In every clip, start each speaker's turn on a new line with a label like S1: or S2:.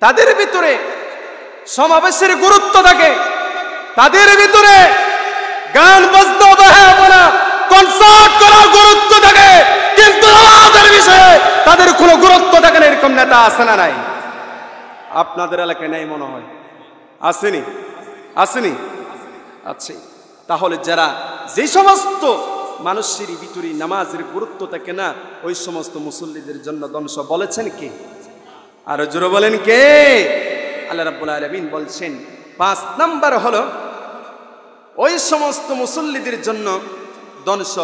S1: তাদের ভিতরে সমাবেশের গুরুত্ব থাকে, তাদের ভিতরে গান বাজনা বাজনা কনসার্ট করার গুরুত্ব থাকে, কিন্তু আমাদের বিষয়ে তাদের কোনো গুরুত্ব থাকে না। এরকম নেতা আছে না নাই? আপনাদের এলাকায় নাই মনে হয়, আসেনি? আসেনি? আছে। তাহলে যারা যে সমস্ত মানুষের ভিতরে নামাজের গুরুত্ব থাকে না, ওই সমস্ত মুসল্লিদের জন্য ধ্বংস বলেছেন কে? আরো জোরে বলেন কে? আল্লাহ রাব্বুল আলামিন বলছেন 5 নাম্বার হলো ওই সমস্ত মুসল্লিদের জন্য ধ্বংস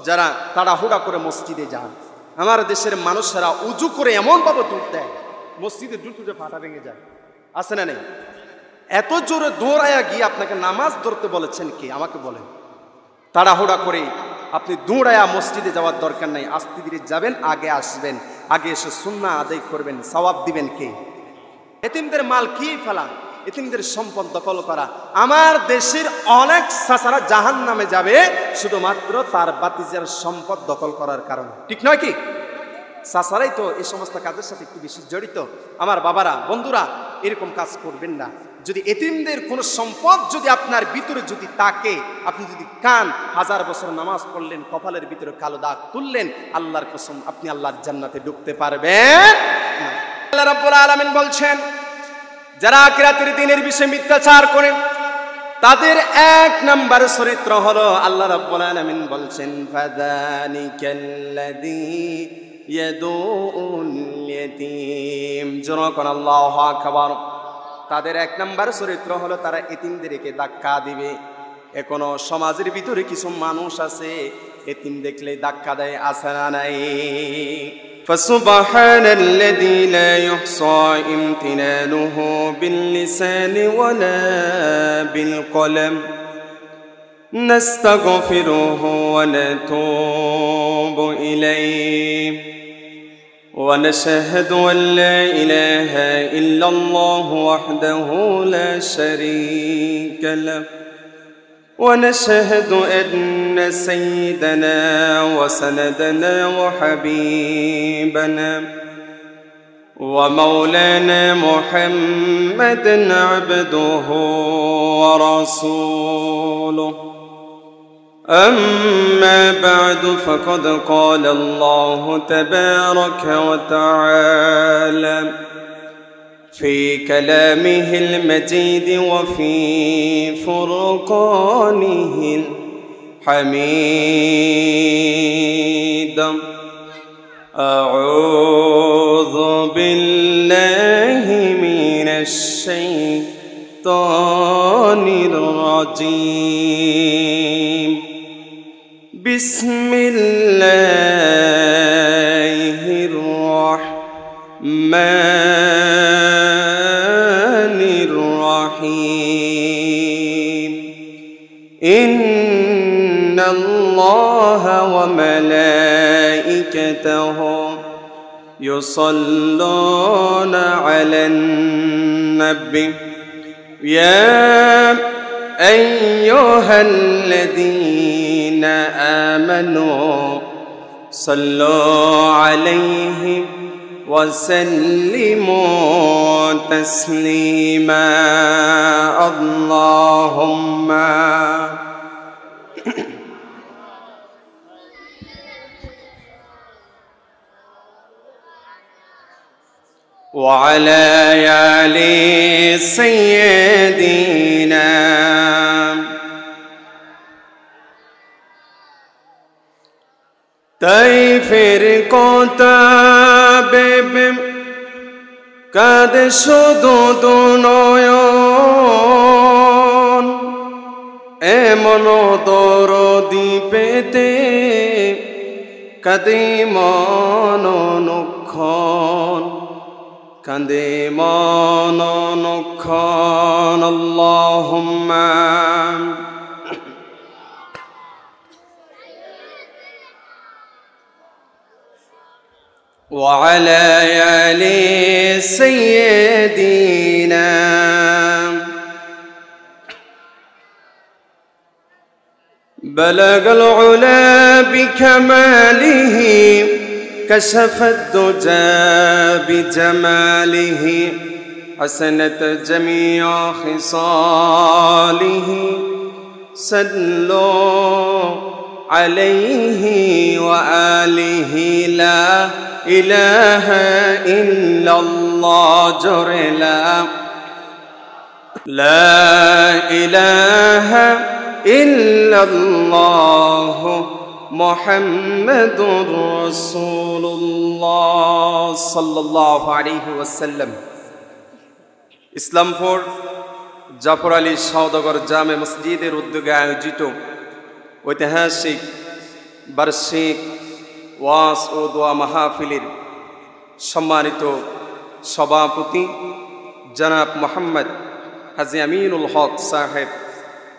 S1: যারা তাড়াহুড়া করে মসজিদে যান। আমার দেশের মানুষেরা উজু করে এমন ভাবে দৌড় দেয়, মসজিদে দ্রুত ফাটা ভেঙে যায়, আছে না নেই? এত জোরে দৌড়ায়া গিয়ে আপনাকে নামাজ ধরতে বলেছেন কে? আমাকে বলেন। তাড়াহুড়া করে আপনি দৌড়ায়া মসজিদে যাওয়ার দরকার নাই, আস্তে ধীরে যাবেন, আগে আসবেন, আগে এসে সুন্নাহ আদায় করবেন, সওয়াব দিবেন কে? এতিমদের মাল কি ফেলা, এতিমদের সম্পদ দখল করা। আমার দেশের অনেক চাচারা জাহান্নামে যাবে শুধুমাত্র তার বাতিজার সম্পদ দখল করার কারণে, ঠিক নয় কি? চাচারাই তো এই সমস্ত কাজের সাথে একটু বেশি জড়িত। আমার বাবারা, বন্ধুরা, এরকম কাজ করবেন না। যদি এতিমদের কোনো সম্পদ যদি আপনার ভিতরে যদি থাকে, আপনি যদি কান 1000 বছর নামাজ পড়লেন, কপালের ভিতরে কালো দাগ তুললেন, আল্লাহর কসম আপনি আল্লাহর জান্নাতে ঢুকতে পারবেন না। আল্লাহ রাব্বুল আলামিন বলছেন, যারা আখিরাতের দিনের বিষয়ে মিথ্যাচার করে তাদের 1 নাম্বার চরিত্র হলো, আল্লাহ রাব্বুল আলামিন বলছেন, ফাযানিকাল্লাযী ইয়াদুউল ইয়াতীম। জোরে আল্লাহু আকবার। তাদের 1 নাম্বার চরিত্র হলো তারা এতিমদেরকে ধাক্কা দিবে। এখনো সমাজের ভিতরে কিছু মানুষ আছে এতিম দেখলে ধাক্কা দেয়, আছে না নাই? ফাসুবহানাল্লাযী লা ইহসা ইমতিনানুহু বিল-লিসানি ওয়ালা বিল-কলম নাস্তাগফিরুহু ওয়া নাতুবু ইলাইহি ونشهد أن لا إله إلا الله وحده لا شريك له ونشهد أن سيدنا وسندنا وحبيبنا ومولانا محمدا عبده ورسوله. أما بعد فقد قال الله تبارك وتعالى في كلامه المجيد وفي فرقانه الحميد. أعوذ بالله من الشيطان الرجيم. بسم الله الرحمن الرحيم. إن الله وملائكته يصلون على النبي يا أيها الذين آمنوا صلوا عليه وسلموا تسليما. اللهم وعلى آل سيدنا তাইফের কথা ভেবে কাঁদে শুধু দুনয়ন, এমন দরদি পেতে কাঁদে মন অনুক্ষণ, কাঁদে মন অনুক্ষণ। আল্লাহুম্মা وعلى آل سيدنا بلغ العلا بكماله كشف الدجى بجماله حسنت جميع خصاله صلوا عليه وآله لا إله إلا الله جرلا لا إله إلا الله محمد رسول الله صلى الله عليه وسلم ইসলামপুর জাফর আলী সওদাগর জামে মসজিদের উদ্যোগে আয়োজিত ঐতিহাসিক বার্ষিক ওয়াজ ও দোয়া মাহফিলের সম্মানিত সভাপতি জনাব মোহাম্মদ হাজী আমিনুল হক সাহেব,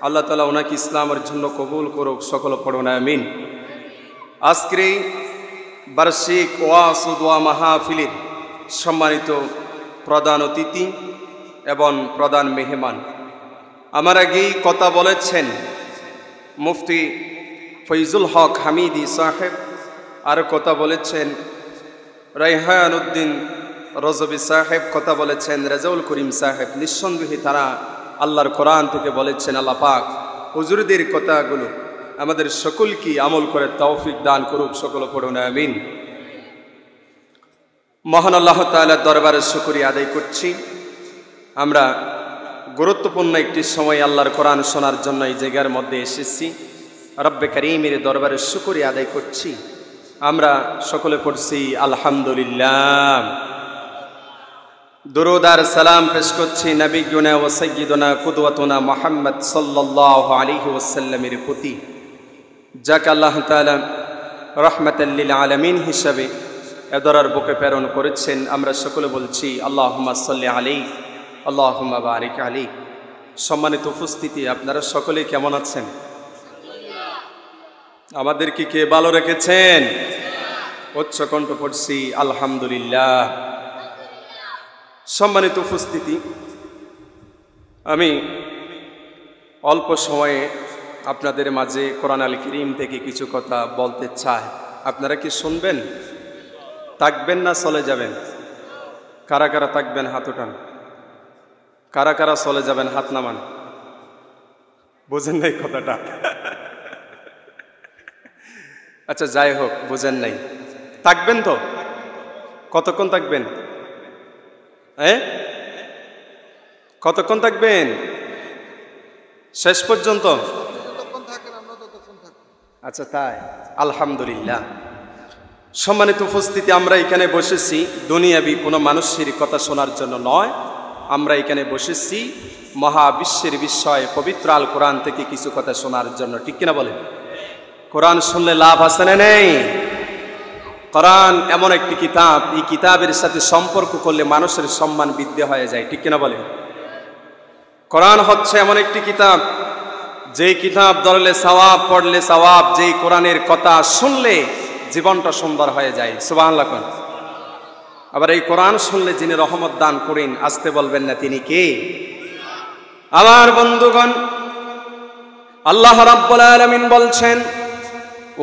S1: আল্লাহ তাআলা ওনাকে ইসলামের জন্য কবুল করুক, সকল পড়ুন আমিন। আজকের এই বার্ষিক ওয়াজ ও দোয়া মাহফিলের সম্মানিত প্রধান অতিথি এবং প্রধান মেহমান, আমার আগেই কথা বলেছেন মুফতি ফৈজুল হক হামিদি সাহেব, আর কথা বলেছেন রায়হান উদ্দিন রজবি সাহেব, কথা বলেছেন রেজাউল করিম সাহেব। নিঃসন্দেহে তারা আল্লাহর কোরআন থেকে বলেছেন। আল্লাহ পাক হুজুরদের কথাগুলো আমাদের সকলকে আমল করে তৌফিক দান করুক, সকল পড়ুন আমিন। মহান আল্লাহ তাআলার দরবারে শুকরিয়া আদায় করছি, আমরা গুরুত্বপূর্ণ একটি সময় আল্লাহর কোরআন শোনার জন্য এই জায়গার মধ্যে এসেছি। রব্বে কারীমের দরবারে শুকরিয়া আদায় করছি। আমরা সকলে পড়ছি আলহামদুলিল্লাহ। দুরূদ আর সালাম পেশ করছি নবিয়ুনা ওয়া সাইয়্যিদুনা কুদওয়াতুনা মুহাম্মদ সাল্লাল্লাহু আলাইহি ওয়াসাল্লামের প্রতি, যাকে আল্লাহ তাআলা রাহমাতাল লিল আলামিন হিসাবে এদরার বুকে প্রেরণ করেছেন। আমরা সকলে বলছি আল্লাহুম্মা সাল্লি আলাইহি আল্লাহুম্মা বারিক আলাইহি। সম্মানিত উপস্থিতি, আপনারা সকলে কেমন আছেন? আমাদেরকে কে ভালো রেখেছেন? উচ্চ কণ্ঠ পড়ছি আলহামদুলিল্লাহ। সম্মানিত উপস্থিতি, আমি অল্প সময়ে আপনাদের মাঝে কোরআন আল কারীম থেকে কিছু কথা বলতে চাই। আপনারা কি শুনবেন? থাকবেন না চলে যাবেন? কারা কারা থাকবেন হাত উঠান। কারা কারা চলে যাবেন হাত নামান। বুঝেন নাই কথাটা? আচ্ছা যাই হোক, বুঝেন নাই। থাকবেন তো? কতক্ষণ থাকবেন? কতক্ষণ থাকবেন? শেষ পর্যন্ত? আচ্ছা তাই, আলহামদুলিল্লাহ। সম্মানিত উপস্থিতি, আমরা এখানে বসেছি দুনিয়াবি কোনো মানুষের কথা শোনার জন্য নয়। আমরা এখানে বসেছি মহাবিশ্বের বিষয় পবিত্র আল কোরআন থেকে কিছু কথা শোনার জন্য, ঠিক কিনা বলেন? কোরআন শুনলে লাভ আছে না নেই? কোরআন এমন একটি কিতাব, এই কিতাবের সাথে সম্পর্ক করলে মানুষের সম্মান বৃদ্ধি হয়ে যায়, ঠিক কিনা বলেন? কোরআন হচ্ছে এমন একটি কিতাব, যেই কিতাব ধরলে সওয়াব, পড়লে সওয়াব, যেই কোরআনের কথা শুনলে জীবনটা সুন্দর হয়ে যায়। সুবহানাল্লাহ। আবার এই কোরআন শুনলে যিনি রহমত দান করেন, আসতে বলবেন না তিনি কে? আমার বন্ধুগণ, আল্লাহ রাব্বুল আলামিন বলছেন,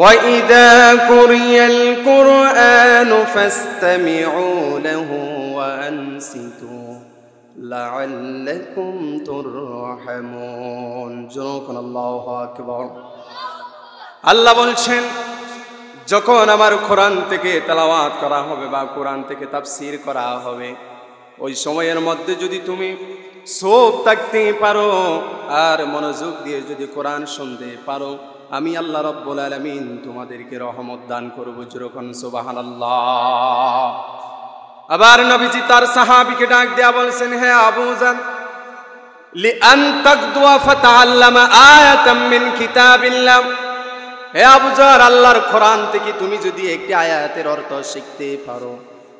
S1: وَإِذَا قُرِئَ الْقُرْآنُ فَاسْتَمِعُوا لَهُ وَأَنصِتُوا لَعَلَّكُمْ تُرْحَمُونَ। জোরকন আল্লাহু আকবার। আল্লাহ বলছেন, যখন আমার কোরআন থেকে তেলাওয়াত করা হবে বা কোরআন থেকে তাফসীর করা হবে, ওই সময়ের মধ্যে যদি তুমি চুপ থাকতে পারো আর মনোযোগ দিয়ে যদি কোরআন শুনতে পারো, আমি আল্লাহ রাব্বুল আলামিন তোমাদেরকে রহমত দান করব। যেরকম সুবহানাল্লাহ। আবার নবীজি তার সাহাবীকে ডাক দেয়া বলছেন, হে আবু জান, লিআন তাকদুয়া ফাতাআল্লামা আয়াতাম মিন কিতাবিল্লাহ। হে আবু জার, আল্লাহর কোরআন থেকে তুমি যদি একটি আয়াতের অর্থ শিখতে পারো,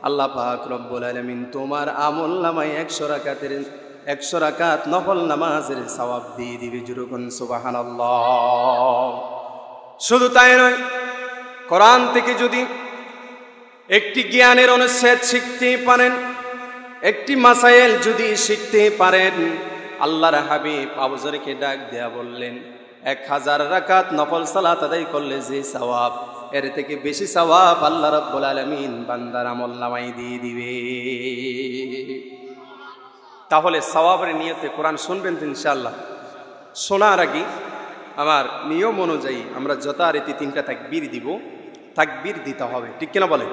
S1: আল্লাহ পাক রব্বুল আলামিন তোমার আমলনামায় 100 রাকাত নফল নামাজের সওয়াব দিয়ে দিবে। যেরকম সুবহানাল্লাহ। শুধু তাই নয়, কোরআন থেকে যদি একটি জ্ঞানের অনুচ্ছেদ শিখতে পারেন, একটি মাসাইল যদি শিখতে পারেন, আল্লাহর হাবিব আবু যরকে ডাক দেয়া বললেন, 1000 রাকাত নফল সালাত আদায় করলে যে সওয়াব, এর থেকে বেশি সওয়াব আল্লাহ রাব্বুল আলামিন বান্দার আমলনামায় দিয়ে দিবে। তাহলে সওয়াবের নিয়তে কোরআন শুনবেন তো ইনশাআল্লাহ। শোনার আগে আমার নিয়ম অনুযায়ী আমরা যথারীতি 3টা তাকবীর দিব, তাকবীর দিতে হবে, ঠিক কিনা বলেন?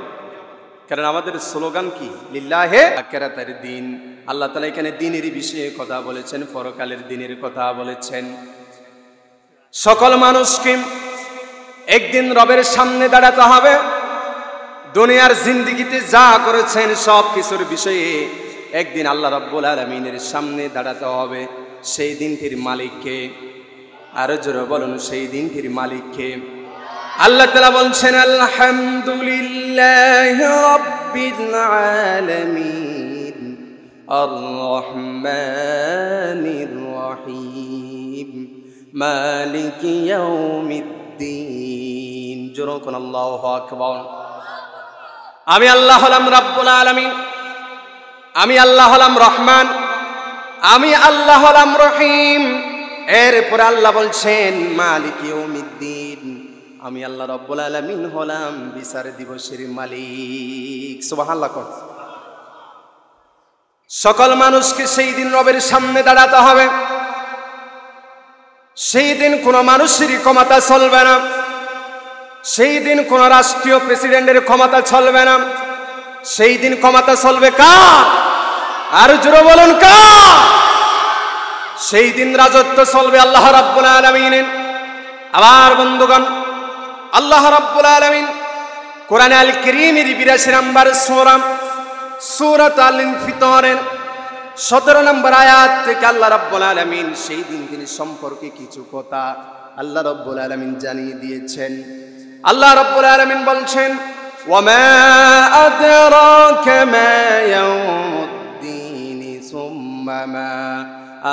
S1: কারণ আমাদের স্লোগান কি? লিল্লাহে আখিরাতের দিন। আল্লাহ তাআলা এখানে দিনের বিষয়ে কথা বলেছেন, পরকালের দিনের কথা বলেছেন। সকল মানুষকে একদিন রবের সামনে দাঁড়াতে হবে। দুনিয়ার জিন্দেগিতে যা করেছেন সব কিছুর বিষয়ে একদিন আল্লাহ রাব্বুল আলামিনের সামনে দাঁড়াতে হবে। সেই দিনটির মালিককে আরো জোরে বলুন, সেই দিনটির মালিককে। আল্লাহ তাআলা বলছেন আলহামদুলিল্লাহি রাব্বিল আলামিন আর রহমানির রহিম মালিকি ইয়াউমিদ্দিন। জোরে কোন আল্লাহু আকবার। আমি আল্লাহ হলাম রাব্বুল আলামিন, আমি আল্লাহ হলাম রহমান, আমি আল্লাহ হলাম রহিম। এরপরে আল্লাহ বলছেন মালিক ইয়াউমিদ্দিন, আমি আল্লাহ রাব্বুল আলামিন হলাম বিচার দিবসের মালিক। সুবহানাল্লাহ। সকল মানুষকে সেই দিন রবের সামনে দাঁড়াতে হবে। সেই দিন কোন মানুষেরই ক্ষমতা চলবে না, সেই দিন কোন রাষ্ট্রীয় প্রেসিডেন্টের ক্ষমতা চলবে না। সেই দিন ক্ষমতা চলবে কার? আর জোরে বলুন কার? সেই দিন রাজত্ব চলবে আল্লাহ রাব্বুল আলামিনের। আবার বন্ধুগণ, আল্লাহ রাব্বুল আলামিন কোরআন আল কারীমের 82 নম্বর সূরা সূরাত আল ইনফিতারের 17 নম্বর আয়াত থেকে আল্লাহ রাব্বুল আলামিন সেই দিন সম্পর্কে কিছু কথা আল্লাহ রাব্বুল আলামিন জানিয়ে দিয়েছেন। আল্লাহ রাব্বুল আলামিন বলছেন ওয়ামা আদরাকা মা ইয়াউমুদ্দিন সুম্মা মা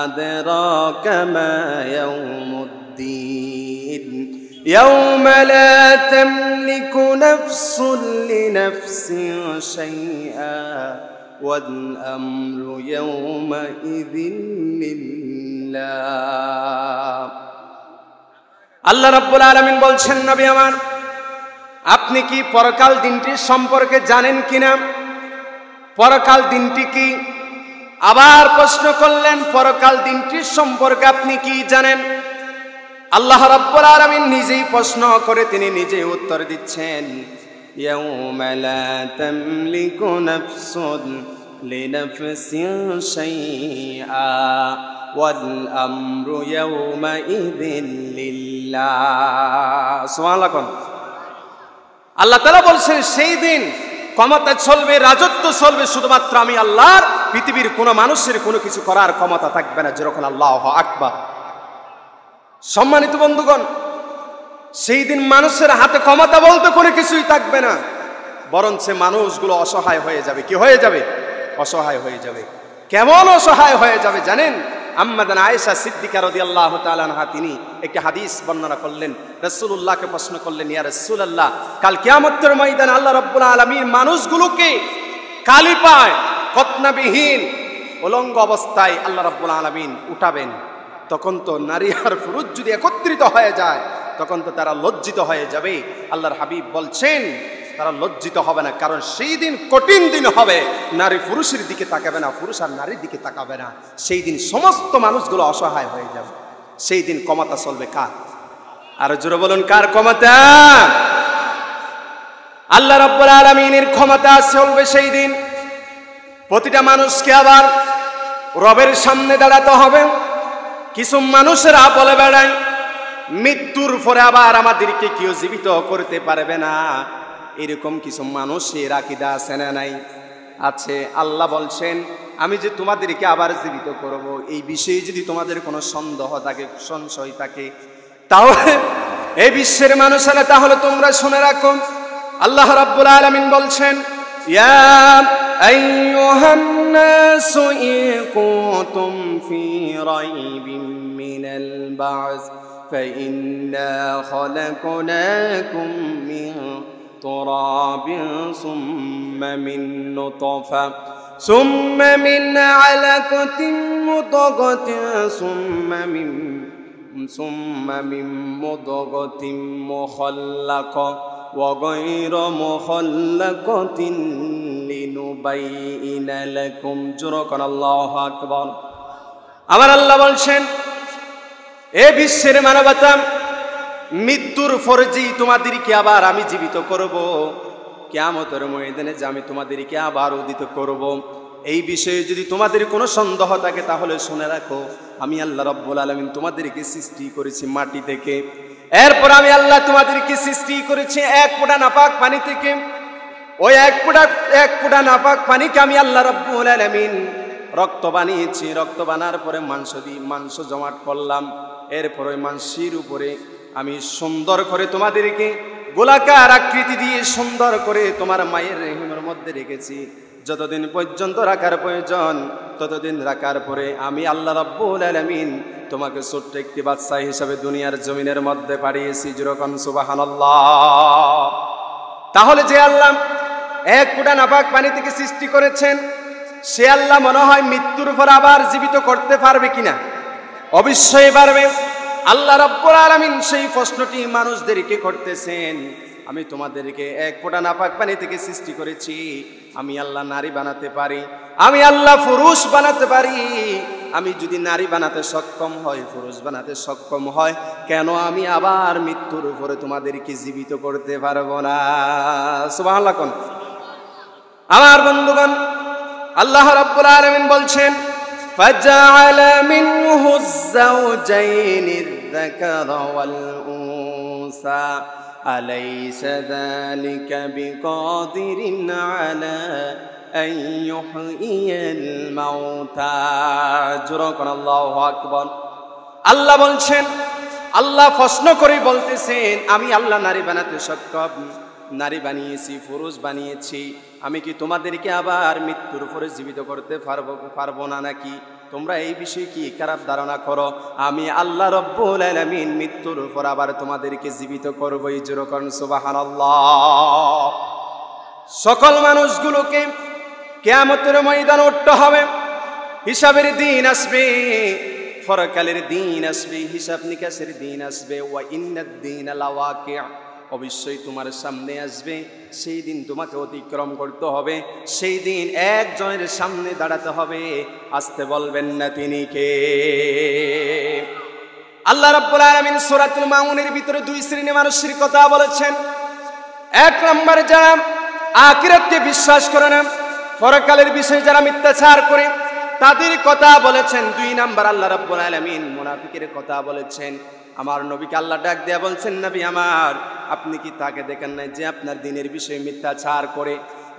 S1: আদরাকা মা ইয়াউমুদ্দিন ইয়াউমা লা তামলিকু নাফসুন লিনাফসিন শাইআ ওয়াল আমরু ইয়াউমাইযিন লিল্লাহ। আল্লাহ রাব্বুল আলামিন বলছেন নবী আমার, আপনি কি পরকাল দিনটির সম্পর্কে জানেন কিনা? পরকাল দিনটি কি? আবার প্রশ্ন করলেন পরকাল দিনটির সম্পর্কে আপনি কি জানেন? আল্লাহ রাব্বুল আলামিন নিজেই প্রশ্ন করে তিনি নিজেই উত্তর দিচ্ছেন ইয়াউমা লা তামলিকু নাফসুন লিনাফসিন শাইআ ওয়াল আমরু ইয়াউমাইযিন লিল্লাহ। সুবহানাল্লাহ। আল্লাহ তাআলা বলছেন সেই দিন ক্ষমতা চলবে, রাজত্ব চলবে শুধুমাত্র আমি আল্লাহর। পৃথিবীর কোনো মানুষের কোনো কিছু করার ক্ষমতা থাকবে না। যেরকম আল্লাহু আকবার। সম্মানিত বন্ধুগণ, সেই দিন মানুষের হাতে ক্ষমতা বলতে কোনো কিছুই থাকবে না, বরঞ্চ মানুষগুলো অসহায় হয়ে যাবে। কি হয়ে যাবে? অসহায় হয়ে যাবে। কেমন অসহায় হয়ে যাবে জানেন? আম্মাদান আয়েশা সিদ্দিকা রাদিয়াল্লাহু তাআলা আনহা তিনি একটি হাদিস বর্ণনা করলেন। রাসূলুল্লাহকে প্রশ্ন করলেন, ইয়া রাসূলুল্লাহ, কাল কিয়ামতের ময়দানে আল্লাহ রাব্বুল আলামিন মানুষগুলোকে কালি পায় খতনাবিহীন উলঙ্গ অবস্থায় আল্লাহ রাব্বুল আলামিন উঠাবেন। তখন তো নারী আর পুরুষ যদি একত্রিত হয়ে যায় তখন তো তারা লজ্জিত হয়ে যাবে। আল্লাহর হাবিব বলছেন তারা লজ্জিত হবে না, কারণ সেই দিন কঠিন দিন হবে। নারী পুরুষের দিকে তাকাবে না, পুরুষ আর নারীর দিকে তাকাবে না। সেই দিন সমস্ত মানুষগুলো অসহায় হয়ে যাবে। সেই দিন ক্ষমতা চলবে কার? আর জোরে বলুন কার ক্ষমতা? আল্লাহ রাব্বুল আলামিনের ক্ষমতা চলবে সেই দিন। প্রতিটা মানুষকে আবার রবের সামনে দাঁড়াতে হবে। কিছু মানুষেরা বলে বেড়ায় মৃত্যুর পরে আবার আমাদেরকে কেউ জীবিত করতে পারবে না। এরকম কিছু মানুষের আকীদা আছে না নাই? আছে। আল্লাহ বলছেন আমি যে তোমাদেরকে আবার জীবিত করব, এই বিষয়ে যদি তোমাদের কোনো সন্দেহ থাকে, সংশয় থাকে, তাহলে এই বিশ্বের মানুষেরা তাহলে তোমরা শুনে রাখো। আল্লাহ রাব্বুল আলামিন বলছেন ইয়া আইয়ুহান নাসু ইন কুনতুম ফি রাইবিন মিনাল বা'স ফাইন্না খালাকনাকুম মিন তুরাবিন সুম্মা মিন নুতফা সুম্মা মিন আলাকাতিন মুদগাতিন সুম্মা মিন মুদগাতিন মুখাল্লাকা وغير مخلقة لنبين لكم جركن الله أكبر আমার আল্লাহ বলছেন এ বিশ্বের মানবতা মৃত্যুর পরে তোমাদেরকে আবার আমি জীবিত করব কিয়ামতের ময়দানে যে আমি তোমাদেরকে আবার উদিত করব এই বিষয়ে যদি তোমাদের কোনো সন্দেহ থাকে তাহলে শুনে রাখো আমি আল্লাহ রাব্বুল আলামিন তোমাদেরকে সৃষ্টি করেছি মাটি থেকে এরপর আমি আল্লাহ তোমাদেরকে সৃষ্টি করেছি এক ফোঁটা নাপাক পানি থেকে ওই এক ফোঁটা নাপাক পানিকে আমি আল্লাহ রাব্বুল আলামিন রক্ত বানিয়েছি রক্ত বানার পরে মাংস জমাট করলাম এরপর ওই মাংসের উপরে আমি সুন্দর করে তোমাদেরকে গোলাকার আকৃতি দিয়ে সুন্দর করে তোমার মায়ের রেহিমের মধ্যে রেখেছি যতদিন পর্যন্ত রাখার প্রয়োজন ততদিন রাখার পরে আমি আল্লাহ রাব্বুল আলামিন তোমাকে ছোট্ট একটি বাচ্চা হিসাবে দুনিয়ার জমিনের মধ্যে পাঠিয়েছি যেরকম সুবহানাল্লাহ তাহলে যে আল্লাহ এক ফোঁটা নাপাক পানি থেকে সৃষ্টি করেছেন সে আল্লাহ মনে হয় মৃত্যুর পর আবার জীবিত করতে পারবে কিনা অবশ্যই পারবে আল্লাহ রাব্বুল আলামিন সেই প্রশ্নটি মানুষদেরকে করতেছেন আমি তোমাদেরকে এক ফোঁটা নাপাক পানি থেকে সৃষ্টি করেছি আমি আল্লাহ নারী বানাতে পারি আমি আল্লাহ পুরুষ বানাতে পারি আমি যদি নারী বানাতে সক্ষম হয় পুরুষ বানাতে সক্ষম হয় কেন আমি আবার মৃত্যুর উপরে তোমাদেরকে জীবিত করতে পারবো না সুবহানাল্লাহ কোন আমার বন্ধুগণ আল্লাহ রাব্বুল আলামিন বলছেন فجعل منه الزوجين الذكر والأنثى أليس ذلك بقادر على أن يحيي الموتى جركن الله أكبر আল্লাহ বলছেন আল্লাহ প্রশ্ন করে বলতেছেন আমি আল্লাহ নারী বানাতে সক্ষম নারী বানিয়েছি পুরুষ বানিয়েছি আমি কি তোমাদেরকে আবার মৃত্যুর উপরে জীবিত করতে পারবো না নাকি তোমরা এই বিষয়ে কি খারাপ ধারণা করো আমি আল্লাহ রাব্বুল আলামিন মৃত্যুর উপর আবার তোমাদেরকে জীবিত করবই যেরকম সুবহানাল্লাহ সকল মানুষগুলোকে কিয়ামতের ময়দানে উঠতে হবে হিসাবের দিন আসবে ফরকালের দিন আসবে হিসাব নিকাশের দিন আসবে ওয়া ইন্নাদ দীনা লাওয়াকি' অবশ্যই তোমার সামনে আসবে সেই দিন তোমাকে অতিক্রম করতে হবে সেই দিন একজনের সামনে দাঁড়াতে হবে আসতে বলবেন না তিনি কে আল্লাহ রাব্বুল আলামিন সূরাতুল মাউনের ভিতরে দুই শ্রেণীর মানুষের কথা বলেছেন এক নম্বর যারা আখিরাতকে বিশ্বাস করে না পরকালের বিষয়ে যারা মিথ্যাচার করে তাদের কথা বলেছেন দুই নম্বর আল্লাহ রাব্বুল আলামিন মুনাফিকের কথা বলেছেন আমার নবীকে আল্লাহ ডাক দেয়া বলছেন নবী আমার আপনি কি তাকে দেখেন না যে আপনার দ্বীনের বিষয়ে মিথ্যাচার করে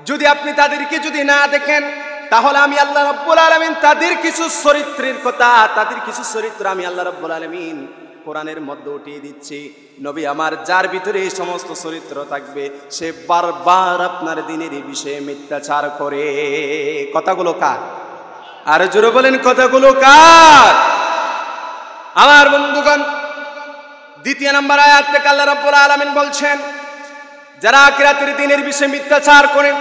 S1: যদি আপনি তাদেরকে যদি না দেখেন তাহলে আমি আল্লাহ রাব্বুল আলামিন তাদের কিছু চরিত্রের কথা তাদের কিছু চরিত্র আমি আল্লাহ রাব্বুল আলামিন কোরআনের মধ্যে উঠিয়ে দিচ্ছি নবী আমার যার ভিতরে এই সমস্ত চরিত্র থাকবে সে বারবার আপনার দ্বীনের বিষয়ে মিথ্যাচার করে কথাগুলো কার আর জোরে বলেন কথাগুলো কার আমার বন্ধুগণ দ্বিতীয় নম্বর আয়াত থেকে আল্লাহ রাব্বুল আলামিন বলছেন যারা আখিরাতের দিনের বিষয়ে মিথ্যাচার করে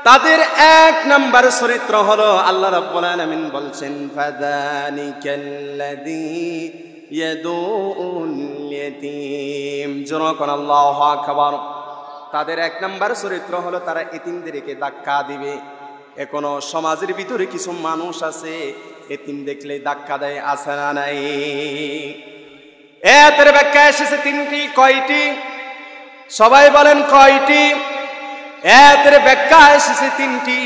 S1: তাদের এক নম্বর চরিত্র হলো আল্লাহ রাব্বুল আলামিন বলছেন ফাযানিকাল্লাযী ইয়াদুল ইয়াতীম যুরকান আল্লাহু আকবার তাদের এক নম্বর চরিত্র হলো তারা এতিমদেরকে ধাক্কা দিবে এখনো সমাজের ভিতরে কিছু মানুষ আছে এতিম দেখলে ধাক্কা দেয় আছে না নাই এর ব্যাখ্যা এসেছে তিনটি কয়টি সবাই বলেন কয়টি এর ব্যাখ্যা এসেছে তিনটি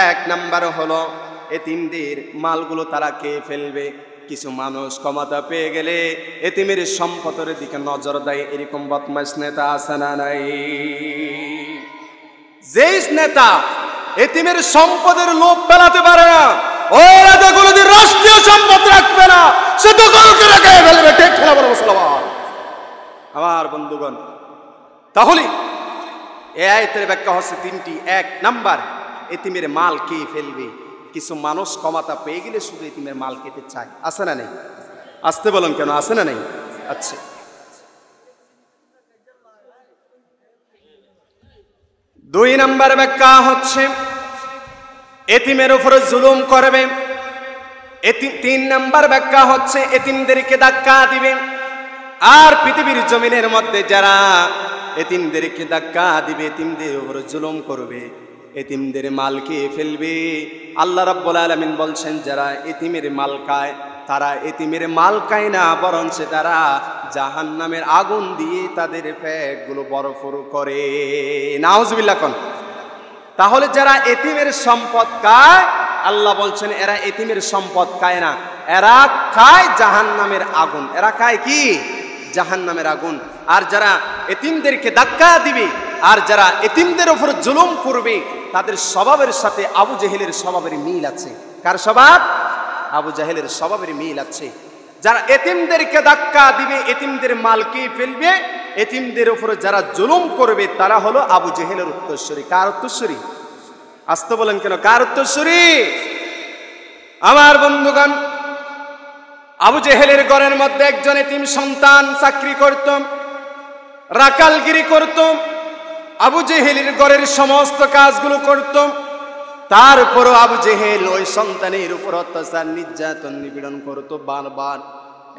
S1: এক নাম্বার হলো এতিমদের মালগুলো তারা খেয়ে ফেলবে কিছু মানুষ ক্ষমতা পেয়ে গেলে এতিমের সম্পদের দিকে নজর দেয় এরকম বদমাশ নেতা আছে না নাই যেই নেতা এতিমের সম্পদের লোভ ফেলাতে পারে না ওই রাজা কোনদিন রাষ্ট্রীয় সম্পদ রাখবে না সে দখল করে খেয়ে ফেলবে ঠিক না বলো মুসলমান আমার বন্ধুগণ তাহলে এই আয়াতের ব্যাখ্যা হচ্ছে তিনটি এক নাম্বার এতিমের মাল খেয়ে ফেলবে কিছু মানুষ ক্ষমতা পেয়ে গেলে শুধু এতিমের মাল খেতে চায় আছে না নেই আসতে বলেন কেন আছে না নেই আচ্ছা দুই নাম্বার ব্যাখ্যা হচ্ছে এতিমের উপরে জুলুম করবে তিন নাম্বার ব্যাখ্যা হচ্ছে এতিমদেরকে ধাক্কা দিবে আর পৃথিবীর জমিনের মধ্যে যারা এতিমদেরকে ধাক্কা দিবে, এতিমদের উপর জুলুম করবে, এতিমদের মাল খেয়ে ফেলবে। আল্লাহ রাব্বুল আলামিন বলছেন যারা এতিমের মাল খায় তারা এতিমের মাল খায় না, বরঞ্চ তারা জাহান্নামের আগুন দিয়ে তাদের পেটগুলো বরফর করে। নাউজুবিল্লাহ কোন। তাহলে যারা এতিমের সম্পদ খায়, আল্লাহ বলছেন এরা এতিমের সম্পদ খায় না, এরা খায় জাহান্নামের আগুন। এরা খায় কি? জাহান্নামের আগুন। আর যারা এতিমদেরকে ধাক্কা দিবে আর যারা এতিমদের উপর জুলুম করবে তাদের স্বভাবের সাথে আবু জেহেলের স্বভাবের মিল আছে। কার স্বভাব? আবু জেহেলের স্বভাবের মিল আছে। যারা এতিমদেরকে ধাক্কা দিবে, এতিমদের মালকে ফেলবে, এতিমদের উপরে যারা জুলুম করবে তারা হলো আবু জেহেলের উত্তরসূরি। কার উত্তরসূরি? আসতে বলেন কেন? কার উত্তরসূরি? আমার বন্ধুগণ, আবু জেহেলের ঘরের মধ্যে একজন এতিম সন্তান চাকরি করত, রাকালগিরি করত, আবু জেহেলের ঘরের সমস্ত কাজগুলো করত। তারপরও আবু জেহেল ওই সন্তানের উপর অত্যাচার, নির্যাতন, নিপীড়ন করত বারবার।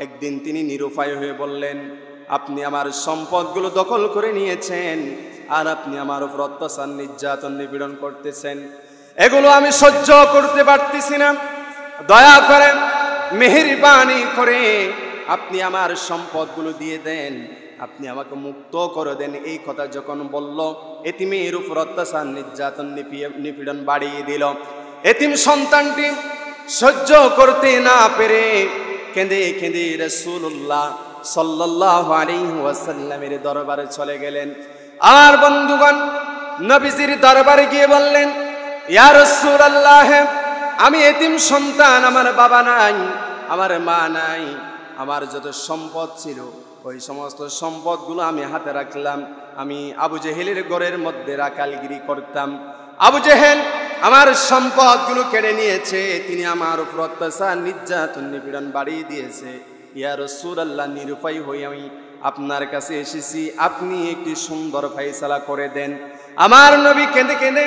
S1: একদিন তিনি নিরুপায় হয়ে বললেন, আপনি আমার সম্পদগুলো দখল করে নিয়েছেন আর আপনি আমার উপর অত্যাচার, নির্যাতন, নিপীড়ন করতেছেন, এগুলো আমি সহ্য করতে পারতেছি না। দয়া করে, মেহেরবানি করে আপনি আমার সম্পদগুলো দিয়ে দেন, আপনি আমাকে মুক্ত করে দেন। এই কথা যখন বলল, এতিমের উপর অত্যাচার, নির্যাতন, নিপীড়ন বাড়িয়ে দিল। এতিম সন্তানটি সহ্য করতে না পেরে কেঁদে কেঁদে রাসূলুল্লাহ সাল্লাল্লাহু আলাইহি ওয়াসাল্লামের দরবারে চলে গেলেন। আর বন্ধুগণ, নবীজির দরবারে গিয়ে বললেন, ইয়া রাসূলুল্লাহ, আমি এতিম সন্তান, আমার বাবা নাই, আমার মা নাই, আমার যত সম্পদ ছিল ওই সমস্ত সম্পদগুলো আমি হাতে রাখলাম। আমি আবু জেহেলের ঘরের মধ্যে রাকালগিরি করতাম। আবু জেহেল আমার সম্পদগুলো কেড়ে নিয়েছে, তিনি আমার উপর অত্যাচার, নির্যাতন, নিপীড়ন বাড়িয়ে দিয়েছে। ইয়া রাসূলুল্লাহ, নিরুপায় হয়ে আমি আপনার কাছে এসেছি, আপনি একটি সুন্দর ফায়সালা করে দেন। আমার নবী কেঁদে কেঁদে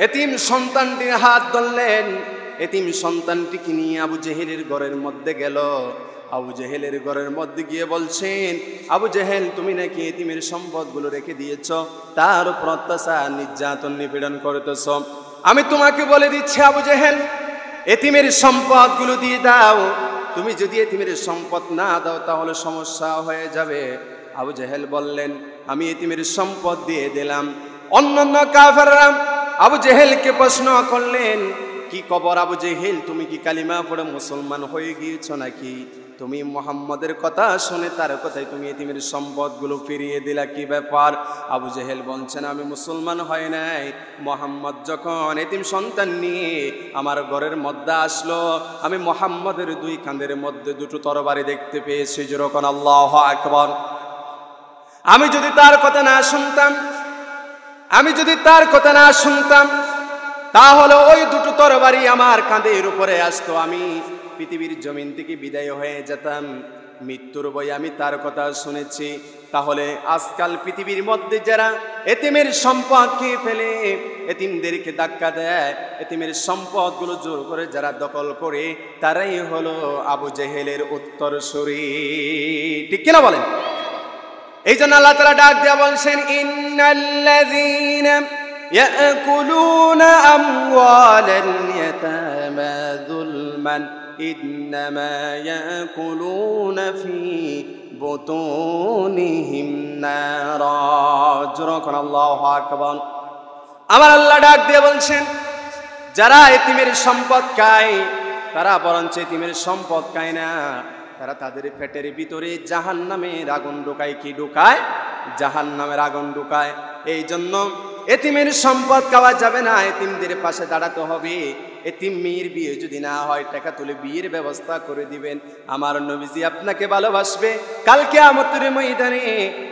S1: এতিম সন্তানটির হাত ধরলেন। এতিম সন্তানটিকে নিয়ে আবু জেহেলের ঘরের মধ্যে গেল। আবু জেহেলের ঘরের মধ্যে গিয়ে বলছেন, আবু জেহেল, তুমি নাকি এতিমের সম্পদগুলো রেখে দিয়েছ, তার উপর অত্যাচার, নির্যাতন, নিপীড়ন করতেছ। আমি তোমাকে বলে দিচ্ছি আবু জেহেল, এতিমের সম্পদগুলো দিয়ে দাও। তুমি যদি এতিমের সম্পদ না দাও তাহলে সমস্যা হয়ে যাবে। আবু জেহেল বললেন, আমি এতিমের সম্পদ দিয়ে দিলাম। অন্যান্য কাফেররা আবু জেহেলকে প্রশ্ন করলেন, কি খবর আবু জেহেল, তুমি কি কালিমা পড়ে মুসলমান হয়ে গিয়েছ নাকি? তুমি মুহাম্মদের কথা শুনে তার কথাই তুমি এতিমের সম্পদগুলো ফিরিয়ে দিলা, কি ব্যাপার? আবু জেহেল বলছেন, আমি মুসলমান হয় নাই, মুহাম্মদ যখন এতিম সন্তান নিয়ে আমার ঘরের মধ্যে আসলো, আমি মুহাম্মদের দুই কাঁধের মধ্যে দুটো তরবারি দেখতে পেয়েছি। যেরকম আল্লাহু আকবার। আমি যদি তার কথা না শুনতাম, তাহলে ওই দুটো তরবারি আমার কাঁধের উপরে আসতো, আমি পৃথিবীর জমিন থেকে বিদায় হয়ে যেতাম। মৃত্যুর ভয়ে আমি তার কথা শুনেছি। তাহলে আজকাল পৃথিবীর মধ্যে যারা এতিমের সম্পদকে ফেলে, এতিমদেরকে ধাক্কা দেয়, এতিমের সম্পদগুলো জোর করে যারা দখল করে, তারাই হলো আবু জেহেলের উত্তরসূরি। ঠিক কিনা বলেন? এই জন্য আল্লাহ তাআলা ডাক দেয়া বলছেন, ইন্নাল্লাযীনা ইয়াকুলুনা আমওয়ালাল ইয়াতামা যুলমান ইন্নামা ইয়াকুলুনা ফি বুতুনিহিম নারা। যখন আল্লাহু আকবার। আমার আল্লাহ ডাক দিয়ে বলছেন, যারা এতিমের সম্পদ খায় তারা বরঞ্চ এতিমের সম্পদ খায় না, তারা তাদের পেটের ভিতরে জাহান্নামের আগুন ঢুকায়। কি ঢুকায়? জাহান্নামের আগুন ঢুকায়। এই জন্য এতিমের সম্পদ খাওয়া যাবে না, এতিমদের পাশে দাঁড়াতে হবে। এতিম মেয়ের বিয়ে যদি না হয়, টাকা তুলে বিয়ের ব্যবস্থা করে দিবেন। আমার নবীজি আপনাকে ভালোবাসবে। কালকে কিয়ামতের ময়দানে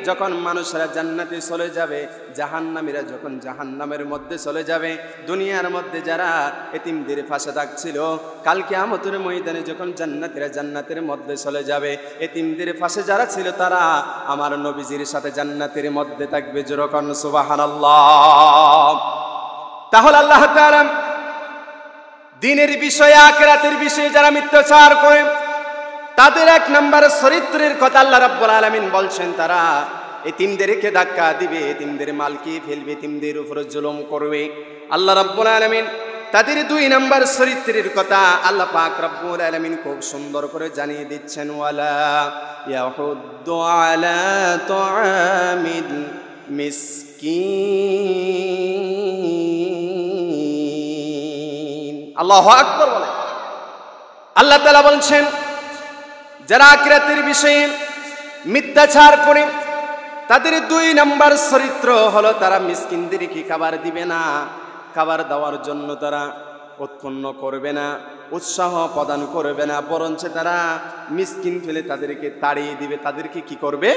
S1: যখন মানুষরা জান্নাতে চলে যাবে, জাহান্নামীরা যখন জাহান্নামের মধ্যে চলে যাবে, দুনিয়ার মধ্যে যারা এতিমদের পাশে থাকছিল, কালকে কিয়ামতের ময়দানে যখন জান্নাতীরা জান্নাতের মধ্যে চলে যাবে, এতিমদের পাশে যারা ছিল তারা আমার নবীজির সাথে জান্নাতের মধ্যে থাকবে। যেরকম সুবহানাল্লাহ। তাহলে আল্লাহ তাআলা দিনের বিষয়ে, আখিরাতের বিষয়ে যারা মিথ্যাচার করে, তাদের এক নম্বর চরিত্রের কথা আল্লাহ রাব্বুল আলামিন বলছেন, তারা এতিমদেরকে ধাক্কা দিবে, এতিমদের মালকে ফেলবে, এতিমদের উপরে জুলুম করবে। আল্লাহ রাব্বুল আলামিন তাদের 2 নম্বর চরিত্রের কথা আল্লাহ পাক রব্বুল আলামিন খুব সুন্দর করে জানিয়ে দিচ্ছেন, ওয়ালা ইয়াহুদ্দু আলা তুআমিল মিসকিন। আল্লাহু আকবার বলে। আল্লাহ তাআলা বলছেন যারা আখিরাতের বিষয়ে মিথ্যাচার করে তাদের 2 নম্বর চরিত্র হলো তারা মিসকিনদেরকে খাবার দিবে না, খাবার দেওয়ার জন্য তারা উৎপন্ন করবে না, উৎসাহ প্রদান করবে না, বরঞ্চ তারা মিসকিন ফেলে তাদেরকে তাড়িয়ে দিবে। তাদেরকে কি করবে?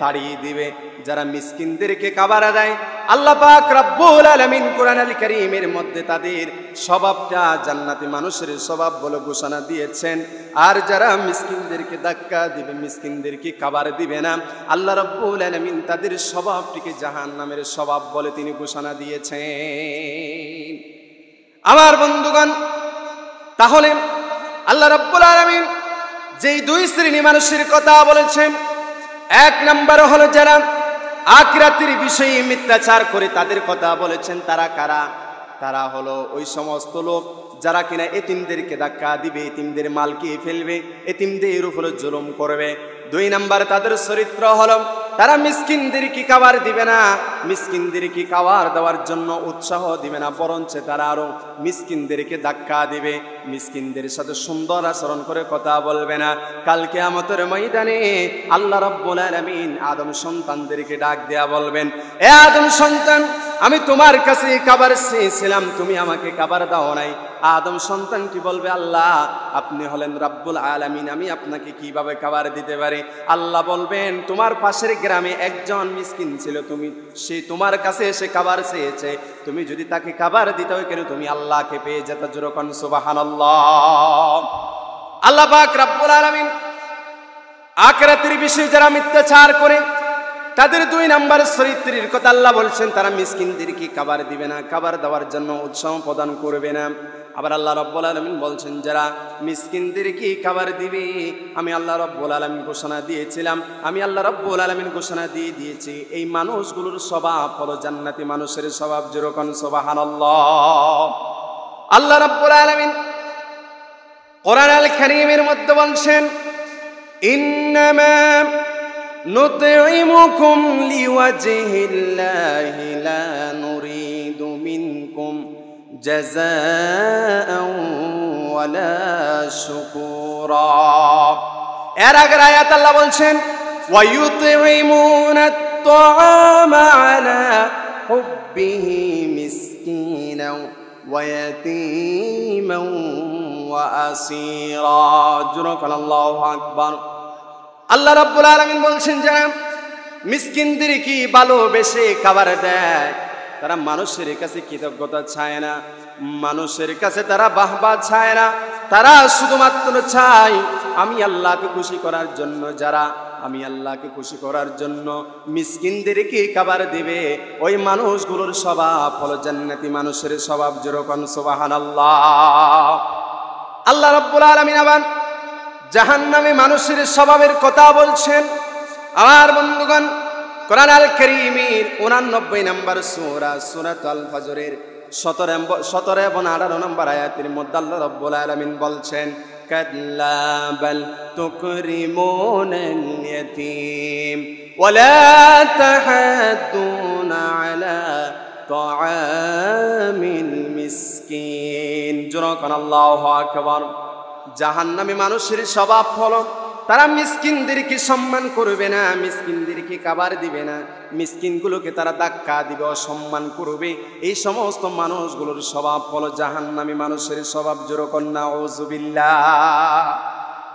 S1: তাড়িয়ে দিবে। যারা মিসকিনদেরকে খাবার দেয় আল্লাহ পাক রব্বুল আলামিন কোরআনুল কারীমের মধ্যে তাদের স্বভাবটা জান্নাতি মানুষের স্বভাব বলে ঘোষণা দিয়েছেন। আর যারা মিসকিনদেরকে ধাক্কা দিবে, মিসকিনদেরকে খাবার দিবে না, আল্লাহ রব্বুল আলামিন তাদের স্বভাবটিকে জাহান্নামের স্বভাব বলে তিনি ঘোষণা দিয়েছেন। আমার বন্ধুগণ, তাহলে আল্লাহ রাব্বুল আলামিন যেই 2 শ্রেণী মানুষের কথা বলেছেন, 1 নম্বর হলো যারা আখিরাতের বিষয়ে মিথ্যাচার করে তাদের কথা বলেছেন। তারা কারা? তারা হলো ওই সমস্ত লোক যারা কিনা এতিমদেরকে ধাক্কা দিবে, এতিমদের মালকে ফেলবে, এতিমদের উপরে জুলুম করবে। 2 নম্বর তাদের চরিত্র হলো তারা মিসকিনদেরকে খাবার দিবে না, মিসকিনদেরকে খাবার দেওয়ার জন্য উৎসাহ দিবে না, বরঞ্চ তারা আরো মিসকিনদেরকে ধাক্কা দিবে, মিসকিনদের সাথে সুন্দর আচরণ করে কথা বলবে না। কাল কিয়ামতের ময়দানে আল্লাহ রাব্বুল আলামিন আদম সন্তানদেরকে ডাক দেয়া বলবেন, এ আদম সন্তান, আমি তোমার কাছে খাবার চেয়েছিলাম, তুমি আমাকে খাবার দাও নাই। আদম সন্তান কি বলবে, আল্লাহ আপনি হলেন রাব্বুল আলামিন, আমি আপনাকে কিভাবে খাবার দিতে পারি? আল্লাহ বলবেন, তোমার পাশের গ্রামে একজন মিসকিন ছিল, সে তোমার কাছে এসে খাবার চেয়েছে, তুমি যদি তাকে খাবার দিতে হয় কেন তুমি আল্লাহকে পেয়ে যেতে। যেরকম সুবহানাল্লাহ। আল্লাহ পাক রাব্বুল আলামিন আখিরাতের বিষয়ে যারা মিথ্যাচার করে তাদের 2 নম্বর চরিত্রের কথা আল্লাহ বলছেন, তারা মিসকিনদেরকে খাবার দিবে না, খাবার দেওয়ার জন্য উৎসাহ প্রদান করবে না। আবার আল্লাহ রাব্বুল আলামিন বলছেন যারা মিসকিনদেরকে খাবার দিবে, আমি আল্লাহ রাব্বুল আলামিন ঘোষণা দিয়েছিলাম, আমি আল্লাহ রাব্বুল আলামিন ঘোষণা দিয়ে দিয়েছি এই মানুষগুলোর স্বভাব হলো জান্নাতি মানুষের স্বভাব। যেরকম সুবহানাল্লাহ। আল্লাহ রাব্বুল আলামিন কোরআনুল কারীমের মধ্যে বলছেন, ইন্নামা নুতঈমুকুম লিওয়াজহিল্লাহি লা নুরিদু মিনকুম জাযাআন ওয়ালা শুকুরা। এর আগের আয়াত আল্লাহ বলছেন, ওয়া ইউতঈমুনাত তাআমা আলা হুব্বিহি মিসকিনাও ওয়া ইয়াতীমান ওয়া আসীরা। আল্লাহু আকবার। আল্লাহ রাব্বুল আলামিন বলছেন যারা মিসকিনদেরকে ভালোবেসে খাবার দেয় তারা মানুষের কাছে কৃতজ্ঞতা চায় না, মানুষের কাছে তারা বাহবা চায় না, তারা শুধুমাত্র চায় আমি আল্লাহকে খুশি করার জন্য। যারা আমি আল্লাহকে খুশি করার জন্য মিসকিনদেরকে খাবার দিবে, ওই মানুষগুলোর স্বভাব হলো জান্নাতি মানুষের স্বভাব। যেরকম সুবহানাল্লাহ। আল্লাহ রাব্বুল আলামিন আবার জাহান্নামী মানুষের স্বভাবের কথা বলছেন। আমার বন্ধুগণ, কোরআনুল কারীমের 89 নম্বর সূরা সূরাতুল ফজরের 17 এবং 18 নম্বর আয়াতের মধ্যে আল্লাহ রাব্বুল আলামিন বলছেন, কাল্লা বাল তুকরিমুনাল ইয়াতীম ওয়া লা তাহাদ্দুনা আলা তাআমিল মিসকিন। যেরকম আল্লাহু আকবার। জাহান্নামী মানুষের স্বভাব হলো তারা মিসকিনদেরকে সম্মান করবে না, মিসকিনদেরকে খাবার দিবে না, মিসকিনগুলোকে তারা ধাক্কা দিবে, অসম্মান করবে। এই সমস্ত মানুষগুলোর স্বভাব হলো জাহান্নামী মানুষের স্বভাব। যেরকম নাউযুবিল্লাহ।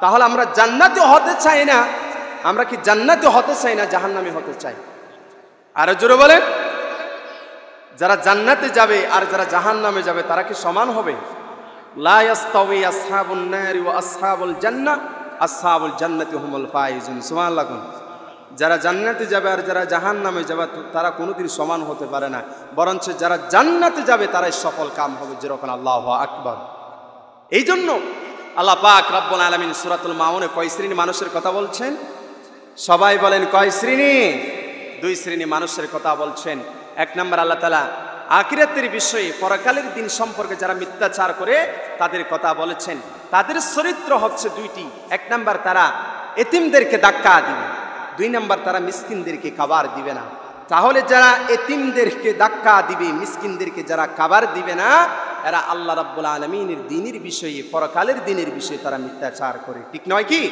S1: তাহলে আমরা জান্নাতে হতে চাই না, আমরা কি জান্নাতে হতে চাই না জাহান্নামী হতে চাই? আর জোরে বলেন, যারা জান্নাতে যাবে আর যারা জাহান্নামে যাবে তারা কি সমান হবে? লা ইয়াস্তাওয়ি আসহাবুন নারি ওয়া আসহাবুল জান্নাহ, আসহাবুল জান্নাতি হুমুল ফাইজুন। সুবহানাল্লাহ। যারা জান্নাতে যাবে আর যারা জাহান্নামে যাবে তারা কোনোদিন সমান হতে পারে না, বরঞ্চ যারা জান্নাতে যাবে তারাই সফল কাম হবে। যেরকম আল্লাহু আকবার। এই জন্য আল্লাহ পাক রব্বুল আলামিন সূরাতুল মাউনে কয় শ্রেণীর মানুষের কথা বলছেন? সবাই বলেন কয় শ্রেণী? দুই শ্রেণী মানুষের কথা বলছেন। এক নম্বর আল্লাহ তাআলা আখিরাতের বিষয়ে, পরকালের দিন সম্পর্কে যারা মিথ্যাচার করে তাদের কথা বলেছেন। তাদের চরিত্র হচ্ছে দুইটি। এক নম্বর তারা এতিমদেরকে ধাক্কা দিবে, দুই নম্বর তারা মিসকিনদেরকে খাবার দিবে না। তাহলে যারা এতিমদেরকে ধাক্কা দিবে, মিসকিনদেরকে যারা খাবার দিবে না, এরা আল্লাহ রাব্বুল আলামিনের দ্বীনের বিষয়ে, পরকালের দিনের বিষয়ে তারা মিথ্যাচার করে, ঠিক নয় কি?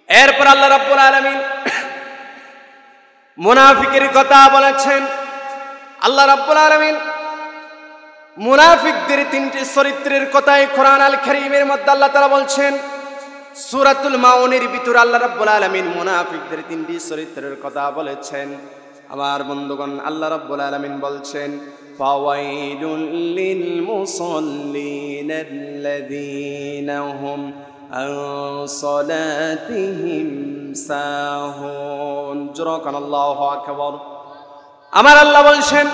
S1: এরপর আল্লাহ রাব্বুল আলামিন মুনাফিকের কথা বলেছেন। আল্লাহ রাব্বুল আলামিন মুনাফিকদের তিনটি চরিত্রের কথাই কোরআন আল কারীমের মধ্যে আল্লাহ তাআলা বলছেন। সূরাতুল মাউনের ভিতর আল্লাহ রাব্বুল আলামিন মুনাফিকদের তিনটি চরিত্রের কথা বলেছেন। আমার বন্ধুগণ, আল্লাহ রাব্বুল আলামিন বলছেন, ফাওয়াইলুল লিল মুসাল্লিনাল্লাযীনা হুম আন সালাতিহিম সাহুন। জোরকান আল্লাহু আকবার। আমার আল্লাহ বলছেন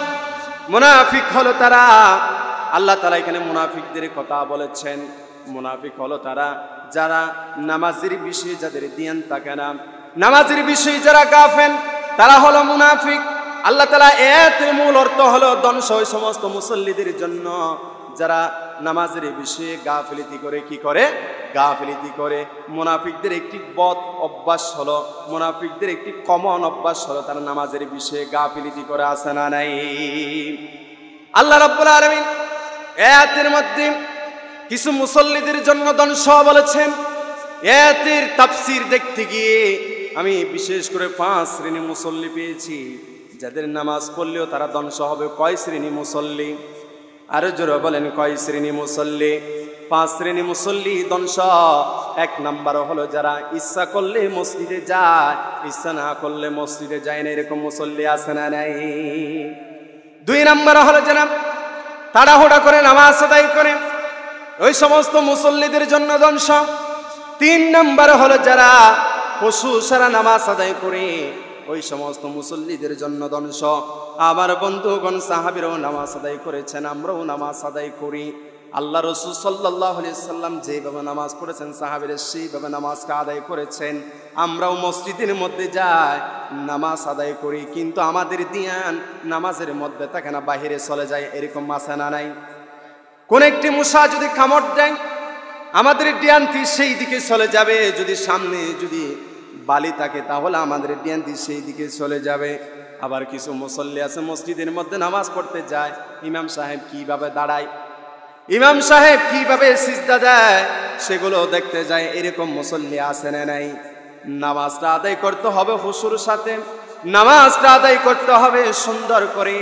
S1: মুনাফিক হলো তারা, আল্লাহ তাআলা এখানে মুনাফিকদের কথা বলেছেন। মুনাফিক হলো তারা যারা নামাজের বিষয়ে যাদের ধ্যান থাকে না, নামাজের বিষয়ে যারা গাফেল, তারা হলো মুনাফিক। আল্লাহ তাআলা এর মূল অর্থ হলো ধ্বংস ওই সমস্ত মুসল্লিদের জন্য যারা নামাজের বিষয়ে গাফিলতি করে। কি করে? গাফিলতি করে। মুনাফিকদের একটি বদ অভ্যাস হলো, মুনাফিকদের একটি কমন অভ্যাস হলো তারা নামাজের বিষয়ে গাফিলতি করে, আছে না নাই? আল্লাহ রাব্বুল আলামিন আয়াতের মধ্যে কিছু মুসল্লিদের জন্য ধ্বংস বলেছেন। আয়াতের তাফসীর দেখতে গিয়ে আমি বিশেষ করে 5 শ্রেণী মুসল্লি পেয়েছি যাদের নামাজ পড়লেও তারা ধ্বংস হবে। কয় শ্রেণী মুসল্লি? আরো জোরে বলেন, কয় শ্রেণী মুসল্লি? 5 শ্রেণী মুসল্লি ধ্বংস। এক নাম্বার হলো যারা ইচ্ছা করলে মসজিদে যায়, ইচ্ছা না করলে মসজিদে যায় না, এরকম মুসল্লি আছে না নাই? 2 নাম্বার হলো যারা তাড়াহুড়া করে নামাজ আদায় করে, ওই সমস্ত মুসল্লিদের জন্য ধ্বংস। 3 নাম্বার হলো যারা পশু সারা নামাজ আদায় করে, ওই সমস্ত মুসল্লিদের জন্য ধ্বংস। আমার বন্ধুগণ, সাহাবীরাও নামাজ আদায় করেছেন, আমরাও নামাজ আদায় করি। আল্লাহ রাসূল সাল্লাল্লাহু আলাইহি সাল্লাম যেভাবে নামাজ পড়েছেন, সাহাবীরা সেইভাবে নামাজকে আদায় করেছেন। আমরাও মসজিদের মধ্যে যাই, নামাজ আদায় করি, কিন্তু আমাদের ধ্যান নামাজের মধ্যে থাকে না, বাহিরে চলে যায়। এরকম আছে না নাই? কোন একটি মশা যদি কামড় দেয়, আমাদের ধ্যানটি সেই দিকে চলে যাবে। যদি সামনে যদি বালি থাকে, তাহলে আমাদের ধ্যানটি সেই দিকে চলে যাবে। আবার কিছু মুসল্লি আছে মসজিদের মধ্যে নামাজ পড়তে যায়, ইমাম সাহেব কিভাবে দাঁড়ায়, ইমাম সাহেব কিভাবে সিজদা দেয়, সেগুলো দেখতে যায়। এরকম মুসল্লি আছে না নাই? নামাজটা আদায় করতে হবে হুশুর সাথে, নামাজটা আদায় করতে হবে সুন্দর করে।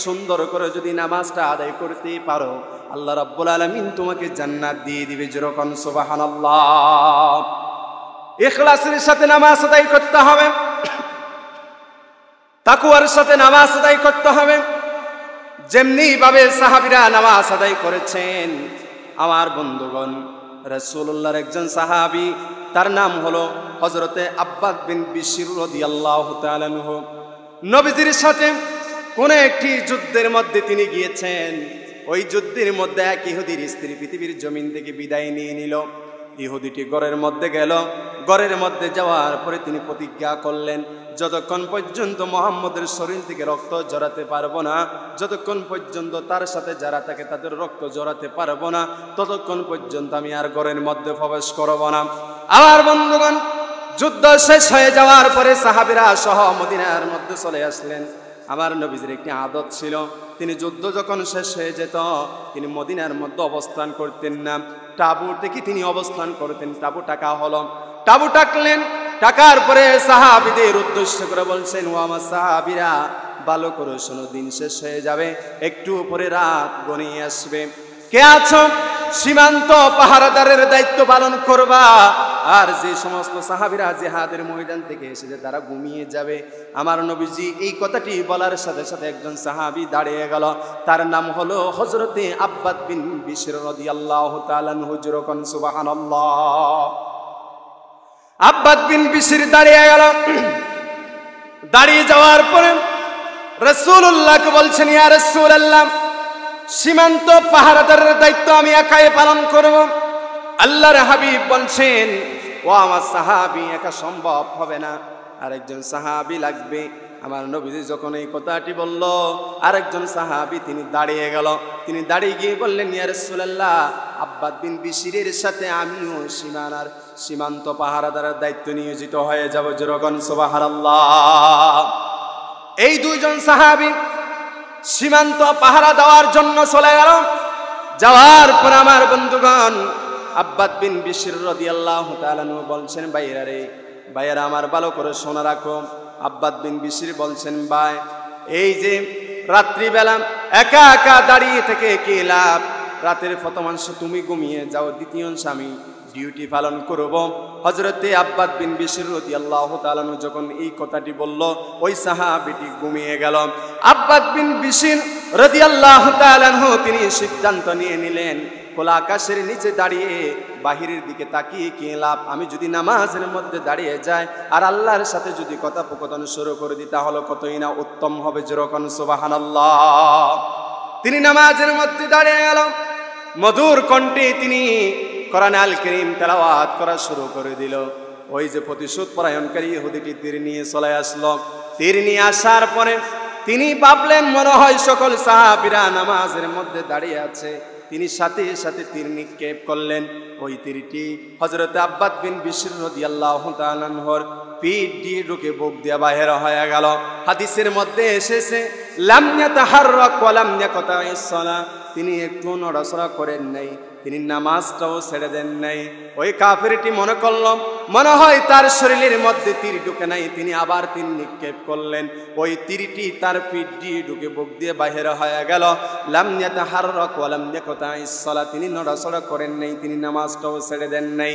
S1: সুন্দর করে যদি নামাজটা আদায় করতে পারো, আল্লাহ রাব্বুল আলামিন তোমাকে জান্নাত দিয়ে দিবে। যেরকম সুবহানাল্লাহ। ইখলাসের সাথে নামাজ আদায় করতে হবে, তাকওয়ার সাথে নামাজ আদায় করতে হবে। যেমনি ভাবে সাহাবীরা নামাজ আদায় করেছেন, আমার বন্ধুগণ, রাসূলুল্লাহর একজন সাহাবী, তার নাম হলো হযরতে আব্বাদ বিন বিশর রাদিয়াল্লাহু তাআলা আনহু। নবীজির সাথে কোন একটি যুদ্ধের মধ্যে তিনি গিয়েছেন। ওই যুদ্ধের মধ্যে এক ইহুদির স্ত্রী পৃথিবীর জমিন থেকে বিদায় নিয়ে নিল। ইহুদিটি ঘরের মধ্যে গেল। ঘরের মধ্যে যাওয়ার পরে তিনি প্রতিজ্ঞা করলেন, যতক্ষণ পর্যন্ত মুহাম্মদের শরীর থেকে রক্ত জড়াতে পারবো না, যতক্ষণ পর্যন্ত তার সাথে যারা থাকে তাদের রক্ত জড়াতে পারবো না, ততক্ষণ পর্যন্ত আমি আর ঘরের মধ্যে প্রবেশ করব না। আমার বন্ধুগণ, যুদ্ধ শেষ হয়ে যাওয়ার পরে সাহাবীরা সহ মদিনার মধ্যে চলে আসলেন। আমার নবীজির একটি আদত ছিল, তিনি যুদ্ধ যখন শেষ হয়ে যেত, তিনি মদিনার মধ্যে অবস্থান করতেন না, তাঁবু থেকে তিনি অবস্থান করতেন। তাঁবু টাকা হলো, তাঁবু টাকলেন। টাকার পরে সাহাবীদের উদ্দেশ্য করে বলছেন, ও আমার সাহাবীরা, ভালো করে শোনো, দিন শেষ হয়ে যাবে, একটু পরে রাত ঘনিয়ে আসবে। কে আছো সীমান্ত পাহারাদারের দায়িত্ব পালন করবা? আর যে সমস্ত সাহাবীরা জিহাদের ময়দান থেকে এসেছে তারা ঘুমিয়ে যাবে। আমার নবীজি এই কথাটি বলার সাথে সাথে একজন সাহাবী দাঁড়িয়ে গেল। তার নাম হলো হযরতে আব্বাদ বিন বিশর রাদিয়াল্লাহু তাআলা আনহু। যেরকম সুবহানাল্লাহ। আব্বাদ বিন বিশর দাঁড়িয়ে গেল। দাঁড়িয়ে যাওয়ার পরে রাসূলুল্লাহকে বলছেন, ইয়া রাসূলুল্লাহ, সীমান্ত পাহারাদারের দায়িত্ব আমি একাই পালন করব। আল্লাহর হাবিব বলছেন, ও আমার সাহাবী, একা সম্ভব হবে না, আরেকজন সাহাবী লাগবে। আমার নবীজি যখন এই কথাটি বলল, আরেকজন সাহাবী তিনি দাঁড়িয়ে গেল। তিনি দাঁড়িয়ে গিয়ে বললেন, ইয়া রাসূলুল্লাহ, আব্বাদ বিন বিশিরের সাথে আমিও সীমান্ত পাহারাদারের দায়িত্ব নিয়োজিত হয়ে যাব। যেরকম সুবহানাল্লাহ। এই দুইজন সাহাবী সীমান্ত পাহারা দেওয়ার জন্য চলে গেল। যাওয়ার পর আমার বন্ধুগণ, আব্বাদ বিন বিশির রাদিয়াল্লাহু তাআলা আনহু বলছেন, ভাইয়েরা আমার ভালো করে শোনা রাখো। আব্বাদ বিন বিশির বলছেন, ভাই, এই যে রাত্রিবেলা একা একা দাঁড়িয়ে থেকে কি লাভ? রাতের প্রথমাংশ তুমি ঘুমিয়ে যাও, দ্বিতীয়াংশ আমি ডিউটি পালন করব। হযরতে আব্বাদ বিন বিশির রাদিয়াল্লাহু তাআলা আনহু যখন এই কথাটি বলল, ওই সাহাবীটি ঘুমিয়ে গেল। আব্বাদ বিন বিশির রাদিয়াল্লাহু তাআলা আনহু তিনি সিদ্ধান্ত নিয়ে নিলেন, খোলা আকাশের নিচে দাঁড়িয়ে বাহিরের দিকে তাকিয়ে কি লাভ? আমি যদি নামাজের মধ্যে দাঁড়িয়ে যাই আর আল্লাহর সাথে যদি কথোপকথন শুরু করে দিই, তাহলে কতই না উত্তম হবে। যেরকম সুবহানাল্লাহ। তিনি নামাজের মধ্যে দাঁড়িয়ে গেল। মধুর কণ্ঠে তিনি কোরআন আল কারীম তেলাওয়াত করা শুরু করে দিল। ওই যে প্রতিশোধ পরায়ণকারী ইহুদিটি তীর নিয়ে চলে আসলো। তীর নিয়ে আসার পরে তিনি ভাবলেন, মনে হয় সকল সাহাবীরা নামাজের মধ্যে দাঁড়িয়ে আছে। তিনি সাথে সাথে তীর নিক্ষেপ করলেন। ওই তীরটি হযরত আব্বাদ বিন বিশির রাদিয়াল্লাহু তাআলা আনহুর পিঠ দিয়ে ঢুকে বুক দিয়ে বাহির হয়ে গেল। হাদিসের মধ্যে এসেছে, লাম ইয়াতাহাররাক ওয়া লাম ইয়াকতাইস সালাহ, তিনি একটু নড়াচড়া করেন নাই, তিনি নামাজটাও ছেড়ে দেন নাই। ওই কাফেরটি মনে করলাম মনে হয় তার শরীরের মধ্যে তীর ঢুকে নাই। তিনি আবার তীর নিক্ষেপ করলেন। ওই তীরটি তার পিঠ দিয়ে ঢুকে বুক দিয়ে বাহির হয়ে গেল। লাম ইয়াতাহাররাক ওয়া লাম ইয়াকতাইস সালাহ, তিনি নড়াচড়া করেন নাই, তিনি নামাজটাও ছেড়ে দেন নাই।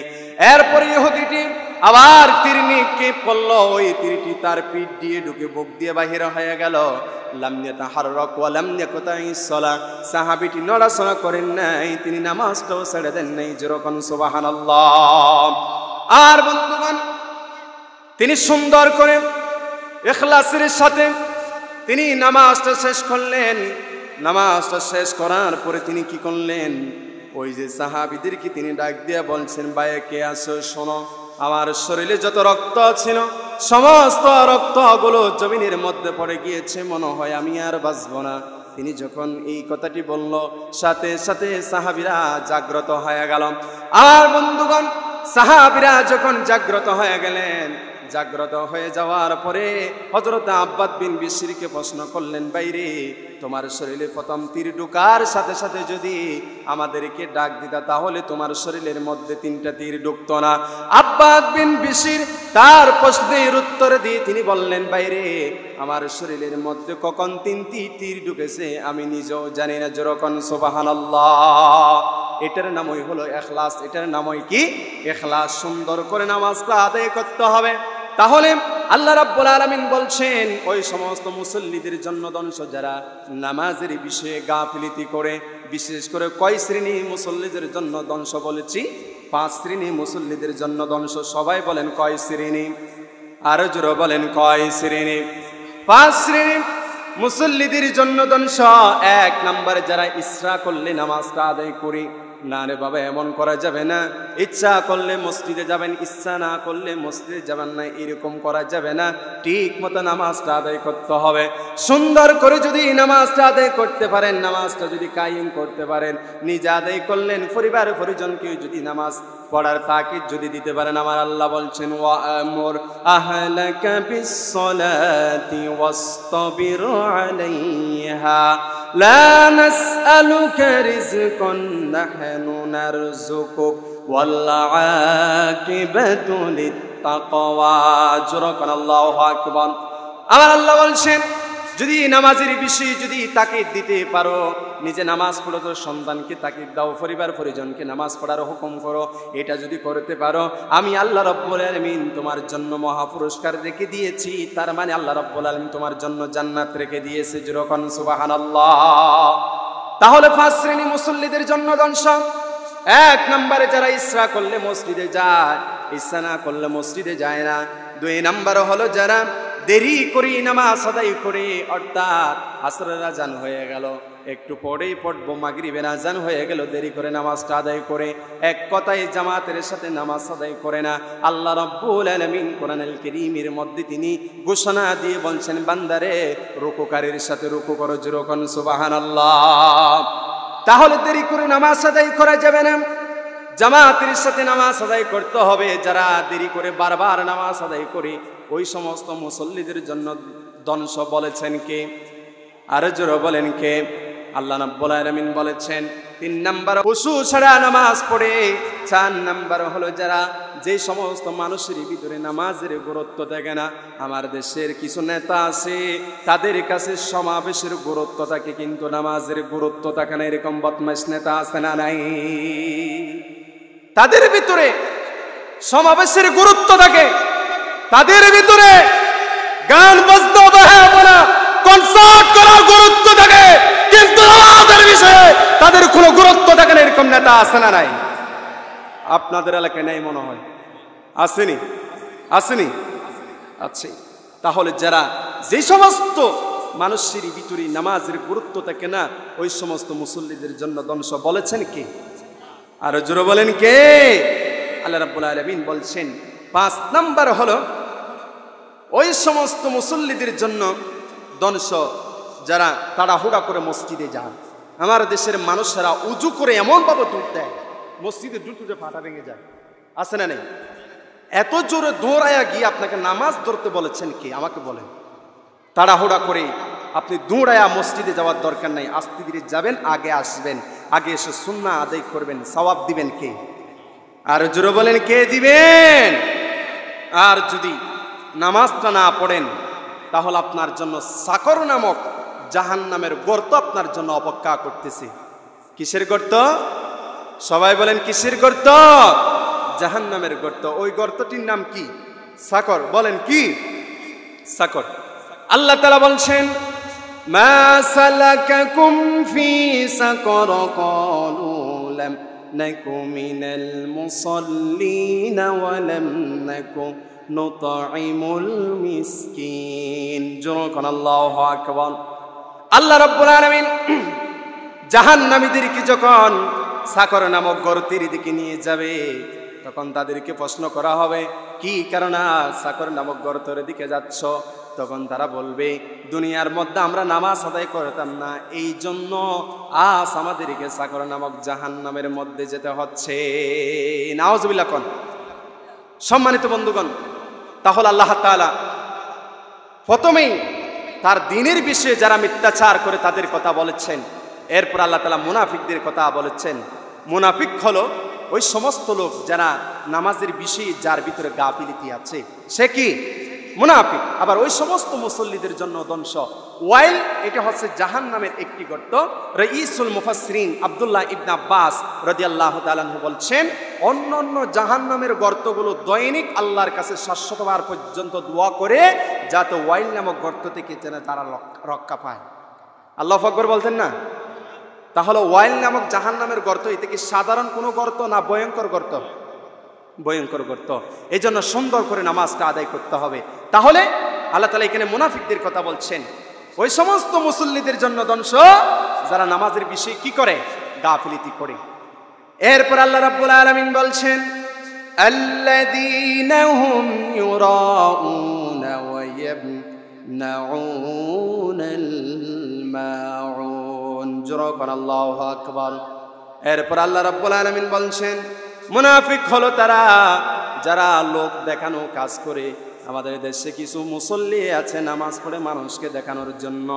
S1: এরপরে ইহুদিটি আবার তীর নিক্ষেপ করলো। ওই তীরটি তার পিঠ দিয়ে ঢুকে বুক দিয়ে বাহির হয়ে গেল। লাম ইয়াতাহাররাক ওয়া লাম ইয়াকতাইস সালাহ, সাহাবীটি নড়াচড়া করেন নাই, তিনি নামাজটাও ছেড়ে দেন নাই। যেরকম সুবহানাল্লাহ। আর বন্ধুগণ, তিনি সুন্দর করে ইখলাসের সাথে তিনি নামাজটা শেষ করলেন। নামাজটা শেষ করার পরে তিনি কি করলেন? ওই যে সাহাবীদেরকে তিনি ডাক দিয়ে বলছেন, ভাই কে আছো শোনো, আমার শরীরে যত রক্ত ছিল সমস্ত রক্তগুলো জমিনের মধ্যে পড়ে গিয়েছে, মনে হয় আমি আর বাঁচব না। তিনি যখন এই কথাটি বলল, সাথে সাথে সাহাবীরা জাগ্রত হয়ে গেল। আর বন্ধুগণ, সাহাবীরা যখন জাগ্রত হয়ে গেলেন, জাগ্রত হয়ে যাওয়ার পরে হযরত আব্বাদ বিন বিশিরকে প্রশ্ন করলেন, বাইরে তোমার শরীরে প্রথম তীর ঢোকার সাথে সাথে যদি আমাদেরকে ডাক দিতা, তাহলে তোমার শরীরের মধ্যে 3টা তীর ঢুকতো না। আব্বাদ বিন বিশির তার প্রশ্নের উত্তর দিয়ে তিনি বললেন, বাইরে আমার শরীরের মধ্যে কখন 3টি তীর ঢুকেছে আমি নিজেও জানি না। যেরকম সুবহানাল্লাহ। এটার নামই হলো ইখলাস। এটার নামই কি? ইখলাস। সুন্দর করে নামাজটা আদায় করতে হবে। তাহলে আল্লাহ রাব্বুল আলামিন বলছেন, ওই সমস্ত মুসল্লিদের জন্য ধ্বংস যারা নামাজের বিষয়ে গাফিলতি করে। বিশেষ করে কয় শ্রেণী মুসল্লিদের জন্য ধ্বংস বলেছি? 5 শ্রেণী মুসল্লিদের জন্য ধ্বংস। সবাই বলেন কয় শ্রেণী? আরো জোরে বলেন কয় শ্রেণী? 5 শ্রেণী মুসল্লিদের জন্য ধ্বংস। 1 নম্বরে যারা ইসরা করলে নামাজটা আদায় করি। না রে বাবা, এমন করা যাবে না। ইচ্ছা করলে মসজিদে যাবেন, ইচ্ছা না করলে মসজিদে যাবেন না, এরকম করা যাবে না। ঠিক মতো নামাজটা আদায় করতে হবে। সুন্দর করে যদি নামাজটা আদায় করতে পারেন, নামাজটা যদি কায়েম করতে পারেন, নিজে আদায় করলেন, পরিবার পরিজনকে যদি নামাজ পড়ার তাকিদ যদি দিতে পারেন, আমার আল্লাহ বলছেন, ওয়া আমুর আহলাকা বিসসালাতি ওয়াসতাবির আলাইহা লা নাসআলুকা রিজকান নাহনু নারযুকুক ওয়াল আকিবাতু লিত্তাকওয়া। জোরকান আল্লাহু আকবার। আমার আল্লাহ বলছেন, যদি নামাজের বিষয়ে যদি তাকিদ দিতে পারো, নিজে নামাজ পড়ো, তো সন্তানকে তাকিদ দাও, পরিবার পরিজনকে নামাজ পড়ার হুকুম করো, এটা যদি করতে পারো, আমি আল্লাহ রাব্বুল আলামিন তোমার জন্য মহা পুরস্কার রেখে দিয়েছি। তার মানে আল্লাহ রাব্বুল আলামিন তোমার জন্য জান্নাত রেখে দিয়েছে। যেরকম সুবহানাল্লাহ। তাহলে 5 শ্রেণী মুসল্লিদের জন্য ধ্বংস। 1 নম্বরে যারা ইসরা করলে মসজিদে যায়, ইসরা না করলে মসজিদে যায় না। 2 নম্বর হলো যারা দেরি করে নামাজ আদায় করে, অর্থাৎ আসরের আযান হয়ে গেল, একটু পরেই পড়বো, মাগরিবের আজান হয়ে গেল, দেরি করে নামাজটা আদায় করে এক কথায় জামাতের সাথে নামাজ আদায় করে না। আল্লাহ রাব্বুল আলামিন কোরআনুল কারীমের মধ্যে তিনি ঘোষণা দিয়ে বলছেন, বান্দারে রুকুকারীর সাথে রুকু করো, জোরে কোন সুবহানাল্লাহ। তাহলে দেরি করে নামাজ আদায় করা যাবে না, জামাতের সাথে নামাজ আদায় করতে হবে। যারা দেরি করে বারবার নামাজ আদায় করে ওই সমস্ত মুসল্লিদের জন্য ধ্বংস বলেছেন কে? আরো জোরে বলেন কে? আল্লাহ রাব্বুল আলামিন বলেছেন 3 নাম্বার ওযু ছাড়া নামাজ পড়ে। 4 নাম্বার হলো যারা যে সমস্ত মানুষের ভিতরে নামাজের গুরুত্ব থাকে না। আমার দেশের কিছু নেতা আছে, তাদের কাছে সমাবেশের গুরুত্ব থাকে কিন্তু নামাজের গুরুত্ব থাকে না। এরকম বদমাশ নেতা আছে না নাই? তাদের ভিতরে সমাবেশের গুরুত্ব থাকে, তাদের ভিতরে গান বাজনা বাহাবনা কনসার্ট করার গুরুত্ব থাকে, কিন্তু নামাজের বিষয়ে তাদের কোনো গুরুত্ব থাকে না। এরকম নেতা আছে না নাই? আপনাদের এলাকায় নাই মনে হয়, আসেনি? আসেনি? আছে। তাহলে যারা যে সমস্ত মানুষের ভিতরে নামাজের গুরুত্ব থাকে না, ওই সমস্ত মুসল্লিদের জন্য ধ্বংস বলেছেন কে? আরো জোরে বলেন কে? আল্লাহ রাব্বুল আলামিন বলছেন 5 নাম্বার হলো ওই সমস্ত মুসল্লিদের জন্য ধ্বংস যারা তাড়াহুড়া করে মসজিদে যান। আমার দেশের মানুষেরা উজু করে এমনভাবে দৌড় দেয়, মসজিদে দুটো ফাটা ভেঙে যায়, আছে না নেই? এত জোরে দৌড়ায়া গিয়ে আপনাকে নামাজ ধরতে বলেছেন কে? আমাকে বলেন। তাড়াহুড়া করে আপনি দৌড়ায়া মসজিদে যাওয়ার দরকার নাই, আস্তে ধীরে যাবেন, আগে আসবেন, আগে এসে সুন্নাহ আদায় করবেন, সওয়াব দিবেন কে? আর জোরে বলেন কে দিবেন? আর যদি নামাজটা না পড়েন তাহলে আপনার জন্য সাকর নামক জাহান্নামের গর্ত আপনার জন্য অপেক্ষা করতেছে। কিসের গর্ত? সবাই বলেন কিসের গর্ত? জাহান্নামের গর্ত। ওই গর্তটির নাম কি? সাকর। বলেন কি? সাকর। আল্লাহ তাআলা বলছেন, মা সালাকাকুম ফি সাকর ক্বালু লাম নাকু মিনাল মুসাল্লিন ওয়া লাম নাকু নুতঈমুল মিসকিন। জোরে কোন আল্লাহু আকবার। আল্লাহ রাব্বুল আলামিন জাহান্নামীদেরকে যখন সাকর নামক গর্তের দিকে নিয়ে যাবে তখন তাদেরকে প্রশ্ন করা হবে, কি কারণে সাকর নামক গর্তের দিকে যাচ্ছ? তখন তারা বলবে, দুনিয়ার মধ্যে আমরা নামাজ আদায় করতাম না, এই জন্য আজ আমাদেরকে সাকর নামক জাহান্নামের মধ্যে যেতে হচ্ছে। নাউজুবিল্লাহ কোন। সম্মানিত বন্ধুগণ, তাহলে আল্লাহ তাআলা প্রথমেই তার দ্বীনের বিষয়ে যারা মিথ্যাচার করে তাদের কথা বলেছেন। এরপর আল্লাহ তাআলা মুনাফিকদের কথা বলেছেন। মুনাফিক হলো ওই সমস্ত লোক যারা নামাজের বিষয়ে যার ভিতরে গাফিলতি আছে, সে কি? মুনাফিক। আবার ওই সমস্ত মুসল্লিদের জন্য ধ্বংস। ওয়াইল এটা হচ্ছে জাহান্নামের একটি গর্ত। রাইসুল মুফাসসিরিন আব্দুল্লাহ ইবনে আব্বাস রাদিয়াল্লাহু তাআলা আনহু বলছেন, অন্য অন্য জাহান্নামের গর্তগুলো দৈনিক আল্লাহর কাছে 700 বার পর্যন্ত দোয়া করে যাতে ওয়াইল নামক গর্ত থেকে যেন তারা রক্ষা পায়। আল্লাহু আকবার বলতেন না? তাহলে ওয়াইল নামক জাহান্নামের গর্ত এটা কি সাধারণ কোনো গর্ত না ভয়ঙ্কর গর্ত? ভয়ঙ্কর গর্ত। এই জন্য সুন্দর করে নামাজটা আদায় করতে হবে। তাহলে আল্লাহ তাআলা এখানে মুনাফিকদের কথা বলছেন, ওই সমস্ত মুসল্লিদের জন্য ধ্বংস যারা নামাজের বিষয়ে কি করে? গাফিলতি করে। এরপর আল্লাহ রাব্বুল আলামিন বলছেন, আল্লাযীনা হুম ইউরাউনা ওয়া ইয়ামনাউনাল মাউন। জোরে বলেন আল্লাহু আকবার। এরপর আল্লাহ রাব্বুল আলামিন বলছেন, মুনাফিক হলো তারা যারা লোক দেখানো কাজ করে। আমাদের দেশে কিছু মুসল্লি আছে নামাজ পড়ে মানুষকে দেখানোর জন্য,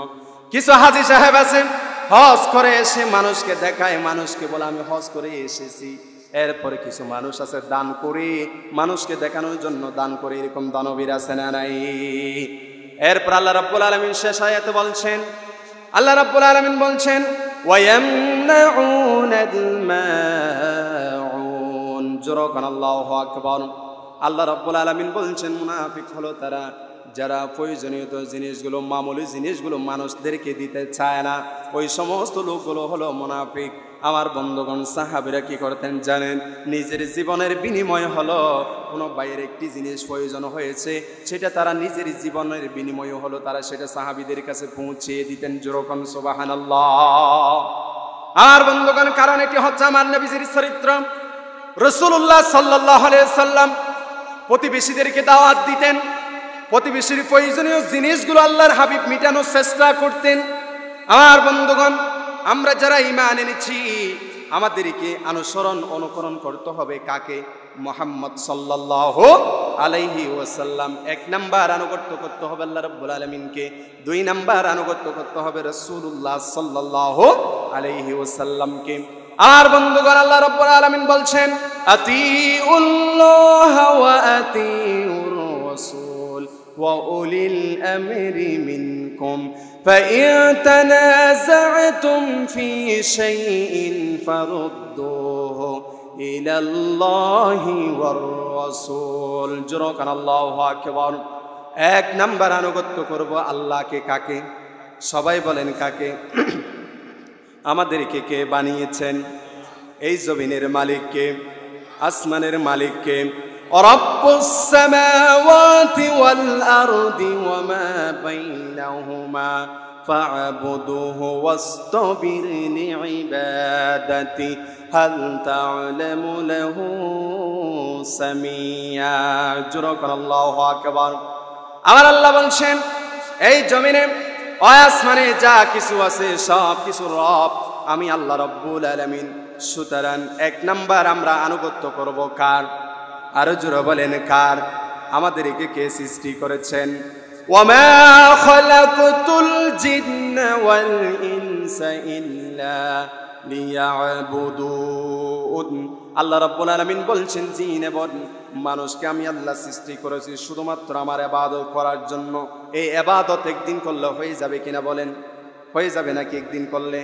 S1: কিছু হাজী সাহেব আছেন হজ করে এসে মানুষকে দেখায়, মানুষকে বলে আমি হজ করে এসেছি। এরপরে কিছু মানুষ আছে দান করে মানুষকে দেখানোর জন্য দান করে, এরকম দানবীর আছে না নাই? এরপর আল্লাহ রাব্বুল আলামিন শেষ আয়াতে বলছেন, আল্লাহ রাব্বুল আলামিন বলছেন, ওয়ায়ামনাউনাল মাউন। জোরে বলেন আল্লাহু আকবার। আল্লাহ রাব্বুল আলামিন বলছেন, মুনাফিক হলো তারা যারা প্রয়োজনীয় জিনিসগুলো, মামুলি জিনিসগুলো মানুষদেরকে দিতে চায় না। ওই সমস্ত লোকগুলো হলো মুনাফিক। আমার বন্ধুগণ, সাহাবীরা কি করতেন জানেন? নিজের জীবনের বিনিময় হলো কোনো বাইরের একটি জিনিস প্রয়োজন হয়েছে, সেটা তারা নিজের জীবনের বিনিময় হলো তারা সেটা সাহাবীদের কাছে পৌঁছিয়ে দিতেন। যেরকম সুবহানাল্লাহ। আর বন্ধুগণ, কারণ এটি হচ্ছে আমার নবীজির চরিত্র। রাসূলুল্লাহ সাল্লাল্লাহু আলাইহি সাল্লাম প্রতিবেশীদেরকে দাওয়াত দিতেন, প্রতিবেশীর প্রয়োজনীয় জিনিসগুলো আল্লাহর হাবিব মিটানোর চেষ্টা করতেন। আমার বন্ধুগণ, আমরা যারা ঈমান এনেছি আমাদেরকে অনুকরণ করতে হবে কাকে? মুহাম্মদ সাল্লাল্লাহু আলাইহি ওয়াসাল্লাম। 1 নাম্বার আনুগত্য করতে হবে আল্লাহ রাব্বুল আলামিনকে, 2 নাম্বার আনুগত্য করতে হবে রাসূলুল্লাহ সাল্লাল্লাহু আলাইহি ওয়াসাল্লামকে। আর বন্ধুগণ, আল্লাহ রাব্বুল আলামিন বলছেন আতিউল্লাহ ওয়া আতিউর রাসূল ওয়া উলিল আমরি মিনকুম ফাইন তানাযা'তুম ফি শাইইন ফারুদ্দুহু ইলাল্লাহি ওয়ার রাসূল। জোরকান আল্লাহু আকবার। 1 নাম্বার আনুগত্য করব আল্লাহকে। কাকে? সবাই বলেন কাকে? আমাদেরকে কে বানিয়েছেন? এই জমিনের মালিককে, আসমানের মালিককে। রব্বুস সামাওয়াতি ওয়াল আরদি ওয়া মা বাইনাহুমা ফা'বুদুহু ওয়াসতাবির লিইবাদাতি হাল তা'লামু লাহু সামিয়া। জোরকান আল্লাহু আকবার। আমার আল্লাহ বলছেন এই জমিনে আসমানে যা কিছু আছে সব কিছু রব আমি আল্লাহ রব্বুল আলামিন। সুতরাং 1 নাম্বার আমরা আনুগত্য করব কার? আরো জোরে বলেন কার? আমাদেরকে কে সৃষ্টি করেছেন? ওয়ামা খালাকতুল জিন্না ওয়াল ইনসা ইল্লা লিয়াবুদুন। আল্লাহ রাব্বুল আলামিন বলছেন জিন এবং মানুষকে আমি আল্লাহ সৃষ্টি করেছি শুধুমাত্র আমার ইবাদত করার জন্য। এই ইবাদত একদিন করলে হয়ে যাবে কিনা বলেন? হয়ে যাবে নাকি? একদিন করলে,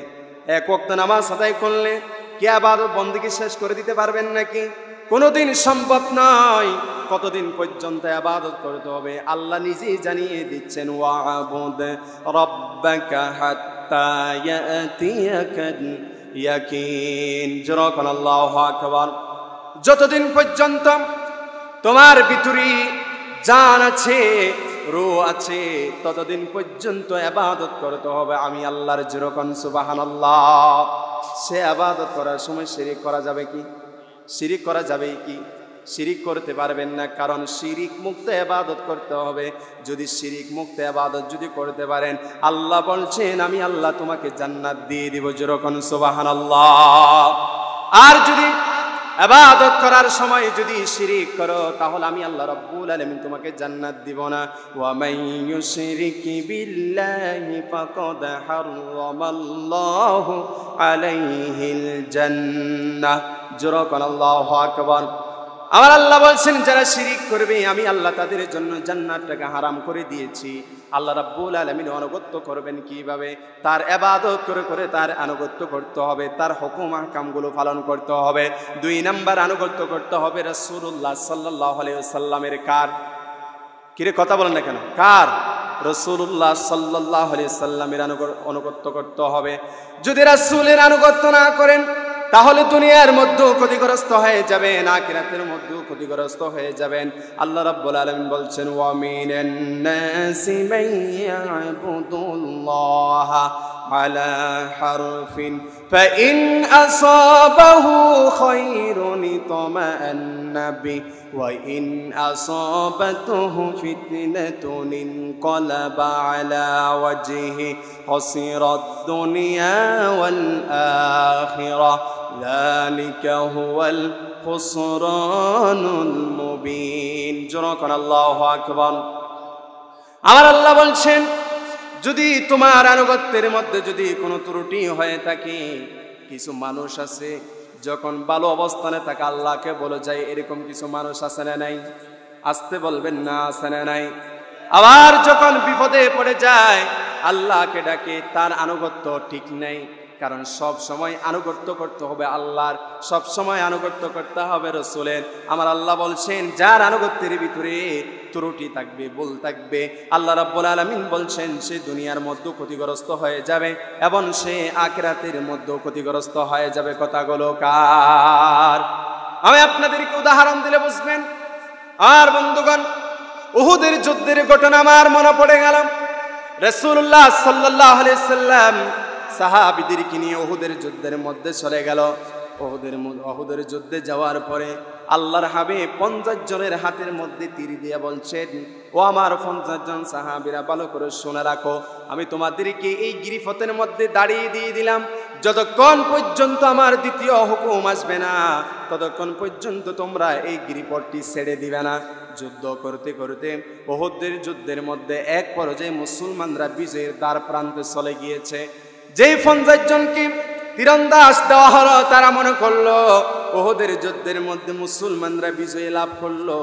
S1: 1 ওয়াক্ত নামাজ আদায় করলে কি ইবাদত বন্দেগী শেষ করে দিতে পারবেন নাকি? কোনোদিন সম্ভব নয়। কতদিন পর্যন্ত ইবাদত করতে হবে? আল্লাহ নিজেই জানিয়ে দিচ্ছেন ওয়া'বুদ রাব্বাকা হাত্তা ইয়াতিয়াকাল ইয়াকিন। জোরকান আল্লাহু আকবার। যতদিন পর্যন্ত তোমার ভিতরে জান আছে, রূহ আছে, ততদিন পর্যন্ত ইবাদত করতে হবে আমি আল্লাহর। জোরকান সুবহানাল্লাহ। সে ইবাদত করার সময় শিরিক করা যাবে কি? শিরিক করা যাবে কি? শিরিক করতে পারবেন না, কারণ শিরিক মুক্ত ইবাদত করতে হবে। যদি শিরিক মুক্ত ইবাদত যদি করতে পারেন, আল্লাহ বলছেন আমি আল্লাহ তোমাকে জান্নাত দিয়ে দিব। যেরকম সুবহানাল্লাহ। আর যদি ইবাদত করার সময় যদি শিরিক করো তাহলে আমি আল্লাহ রাব্বুল আলামিন তোমাকে জান্নাত দিব না। ওয়া মান ইউশরিক বিল্লাহি ফাকাদ হারামাল্লাহু আলাইহিল জান্নাহ। যেরকম আল্লাহু আকবার। আমার আল্লাহ বলছেন যারা শিরিক করবে আমি আল্লাহ তাদের জন্য জান্নাতটাকে হারাম করে দিয়েছি। আল্লাহ রাব্বুল আলামিন আনুগত্য করবেন কিভাবে? তার ইবাদত করে করে তার আনুগত্য করতে হবে, তার হুকুম আহকামগুলো পালন করতে হবে। 2 নাম্বার আনুগত্য করতে হবে রাসূলুল্লাহ সাল্লাল্লাহু আলাইহি ওয়াসাল্লামের। কার? কিরে কথা বলেন না কেন? কার? রাসূলুল্লাহ সাল্লাল্লাহু আলাইহি ওয়াসাল্লামের আনুগত্য করতে হবে। যদি রাসূলের আনুগত্য না করেন তাহলে দুনিয়ার মধ্যেও ক্ষতিগ্রস্ত হয়ে যাবেন, আখিরাতের মধ্যেও ক্ষতিগ্রস্ত হয়ে যাবেন। আল্লাহ রাব্বুল আলামিন বলছেন ওয়া মিনান নাসি মান ইয়াবুদুল্লাহা আলা হারফিন ফাইন আসাবাহু খায়রুন ইতমাআন্না বি ওয়া ইন আসাবাতুহু ফিতনাতুন ইনকালাবা আলা ওয়াজহি খাসিরাদ দুনিয়া ওয়াল আখিরাহ যালিকা হুয়াল খুসরানুল মুবিন। জোরকান আল্লাহু আকবার। আমার আল্লাহ বলছেন যদি তোমার আনুগত্যের মধ্যে যদি কোনো ত্রুটি হয়ে থাকে, কিছু মানুষ আছে যখন ভালো অবস্থানে থাকে আল্লাহকে বলে যায়, এরকম কিছু মানুষ আছে না নাই? আসতে বলবেন না, আছে না নাই? আবার যখন বিপদে পড়ে যায় আল্লাহকে ডাকে, তার আনুগত্য ঠিক নাই, কারণ সব সময় আনুগত্য করতে হবে আল্লাহর, সব সময় আনুগত্য করতে হবে রাসূলের। আমার আল্লাহ বলছেন যার আনুগত্যের ভিতরে ত্রুটি থাকবে, ভুল থাকবে, আল্লাহ রাব্বুল আলামিন বলছেন সে দুনিয়ার মধ্যে ক্ষতিগ্রস্ত হয়ে যাবে এবং সে আখিরাতের মধ্যে ক্ষতিগ্রস্ত হয়ে যাবে। কথাগুলো কার? আমি আপনাদেরকে উদাহরণ দিলে বুঝবেন। আর বন্ধুগণ, উহুদের যুদ্ধের ঘটনা আমার মনে পড়ে গেল। রাসূলুল্লাহ সাল্লাল্লাহু আলাইহি সাল্লাম সাহাবীদেরকে নিয়ে উহুদের যুদ্ধের মধ্যে চলে গেল। উহুদের যুদ্ধে যাওয়ার পরে আল্লাহর হাবিব 50 জনের হাতের মধ্যে তীর দিয়ে বলছেন, ও আমার 50 জন সাহাবীরা ভালো করে শুনে রাখো, আমি তোমাদেরকে এই গিরিপথের মধ্যে দাঁড়িয়ে দিয়ে দিলাম, যতক্ষণ পর্যন্ত আমার দ্বিতীয় হুকুম আসবে না ততক্ষণ পর্যন্ত তোমরা এই গিরিপথটি ছেড়ে দিবে না। যুদ্ধ করতে করতে উহুদের যুদ্ধের মধ্যে এক পর্যায়ে মুসলমানরা বিজয়ের দ্বার প্রান্তে চলে গিয়েছে। যেই 50 জনকে তীরন্দাজ দেওয়া হলো তারা মনে করলো উহুদের যুদ্ধের মধ্যে মুসলমানরা বিজয় লাভ করলো,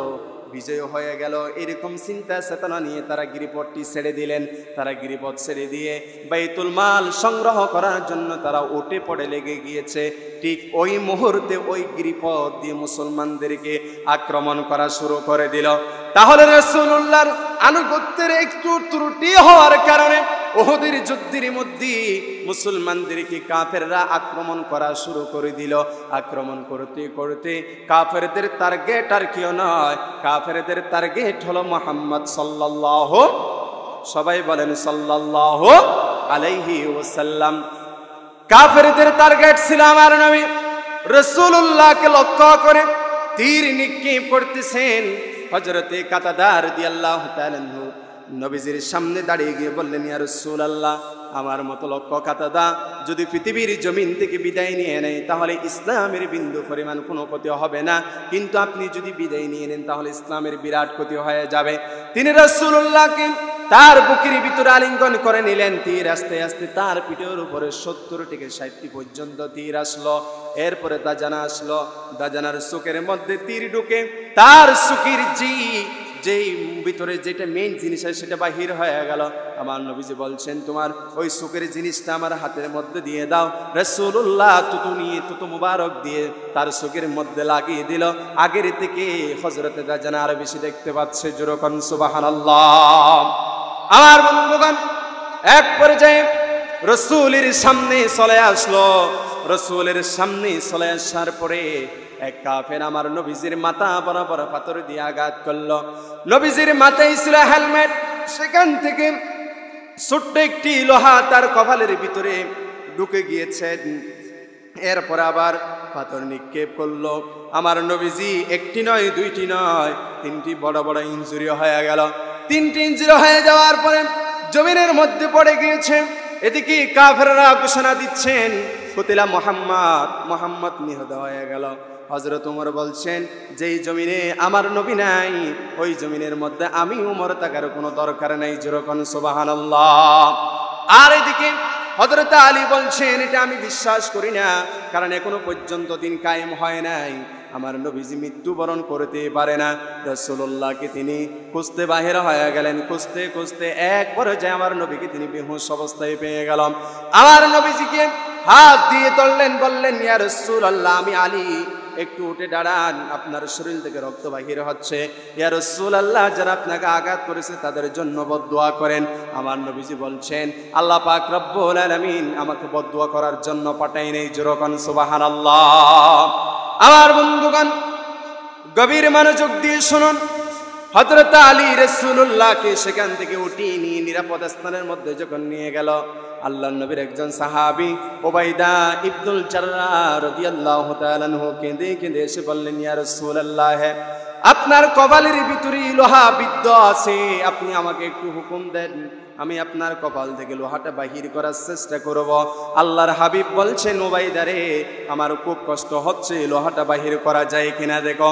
S1: বিজয় হয়ে গেল। এরকম চিন্তা চেতনা নিয়ে তারা গিরিপথটি ছেড়ে দিলেন। তারা গিরিপথ ছেড়ে দিয়ে বাইতুল মাল সংগ্রহ করার জন্য তারা উঠে পড়ে লেগে গিয়েছে। ঠিক ওই মুহূর্তে ওই গিরিপথ দিয়ে মুসলমানদেরকে আক্রমণ করা শুরু করে দিল। তাহলে রাসূলুল্লাহর আনুগত্যের একটু ত্রুটি হওয়ার কারণে উহুদের যুদ্ধের মধ্যে মুসলমানদেরকে কাফেররা আক্রমণ করা শুরু করে দিল। আক্রমণ করতে করতে কাফেরদের টার্গেট আর কেউ নয়, কাফেরদের টার্গেট হলো মুহাম্মদ সাল্লাল্লাহু, সবাই বলেন সাল্লাল্লাহু আলাইহি ওয়াসাল্লাম। কাফেরদের টার্গেট ছিল আমার নবী। রাসূলুল্লাহকে লক্ষ্য করে তীর নিক্ষেপ করতেছেন। হযরতে কাতাদা রাদিয়াল্লাহু তাআলা আনহু নবীজির সামনে দাঁড়িয়ে গিয়ে বললেন, ইয়া রাসূলুল্লাহ, আমার মতো লক্ষ কাতাদা যদি পৃথিবীর জমিন থেকে বিদায় নিয়ে নেয় তাহলে ইসলামের বিন্দু পরিমাণ কোনো ক্ষতি হবে না, কিন্তু আপনি যদি বিদায় নিয়ে নেন তাহলে ইসলামের বিরাট ক্ষতি হয়ে যাবে। তিনি রাসূলুল্লাহকে তার বুকের ভিতরে আলিঙ্গন করে নিলেন। তীর আস্তে আস্তে তার পিঠের উপরে 70 থেকে 60 পর্যন্ত তীর আসলো। এরপরে দাজানা আসলো, দাজানার চোখের মধ্যে তীর ঢুকে তার চোখের যেই ভিতরে যেটা মেইন জিনিস আছে সেটা বাহির হয়ে গেল। আমার নবীজি বলছেন, তোমার ওই চোখের জিনিসটা আমার হাতের মধ্যে দিয়ে দাও। রাসূলুল্লাহ তুতু মুবারক দিয়ে তার চোখের মধ্যে লাগিয়ে দিল। আগের থেকে হযরতে দাজানা আরো বেশি দেখতে পাচ্ছে। জোরকন সুবহানাল্লাহ। আমার বন্ধুগণ, এক পর্যায়ে রাসূলের সামনে চলে আসলো। রাসূলের সামনে চলে আসার পরে এক কাফের আমার নবীজির মাথা বরাবর পাথর দিয়ে আঘাত করলো। নবীজির মাথায় ছিল হেলমেট, সেখান থেকে ছোট্ট একটি লোহা তার কপালের ভিতরে ঢুকে গিয়েছে। এরপর আবার পাথর নিক্ষেপ করলো। আমার নবীজি একটি নয়, দুইটি নয়, 3টি বড় বড় ইনজুরি হয়ে গেল। 3টি ইনজুরি হয়ে যাওয়ার পরে জমিনের মধ্যে পড়ে গিয়েছে। এদিকে কাফেররা ঘোষণা দিচ্ছেন, কুতিলা মুহাম্মদ, মুহাম্মদ নিহত হয়ে গেল। হযরত ওমর বলছেন, যেই জমিনে আমার নবী নাই ওই জমিনের মধ্যে আমি ওমর থাকার কোনো দরকার নাই। যেরকম সুবহানাল্লাহ। আর এদিকে হযরত আলী বলছেন, এটা আমি বিশ্বাস করি না, কারণ এখনো পর্যন্ত দিন কায়েম হয় নাই, আমার নবীজি মৃত্যুবরণ করতে পারে না। রাসূলুল্লাহকে তিনি খুঁজতে বাহির হয়ে গেলেন। খুঁজতে খুঁজতে এক পর্যায়ে আমার নবীকে তিনি বেহুশ অবস্থায় পেয়ে গেলাম। আমার নবীজিকে হাত দিয়ে ধরলেন, বললেন, ইয়া রাসূলুল্লাহ, আমি আলী, একটু উঠে দাঁড়ান, আপনার শরীর থেকে রক্ত বাহির হচ্ছে। ইয়া রাসূলুল্লাহ, যারা আপনাকে আঘাত করেছে তাদের জন্য বদদুয়া করেন। আমার নবীজি বলছেন, আল্লাহ পাক রব্বুল আলামিন আমাকে বদদুয়া করার জন্য পাঠাই নেই। যেরকম সুবহানাল্লাহ। আমার বন্ধুগণ, গভীর মনোযোগ দিয়ে শুনুন। হযরত আলী রাসূলুল্লাহকে সেখান থেকে উঠিয়ে নিয়ে নিরাপদ স্থানের মধ্যে যখন নিয়ে গেল, আল্লাহর নবীর একজন সাহাবী উবাইদা ইবনুল জাররাহ রাদিয়াল্লাহু তাআলা আনহু কেঁদে কেঁদে এসে বললেন, ইয়া রাসূলুল্লাহ, আপনার কপালের ভিতরে লোহা বিদ্ধ আছে, আপনি আমাকে একটু হুকুম দেন, আমি আপনার কপাল থেকে লোহাটা বাহির করার চেষ্টা করব। আল্লাহর হাবিব বলছেন, উবাইদা রে, আমার খুব কষ্ট হচ্ছে, লোহাটা বাহির করা যায় কিনা দেখো।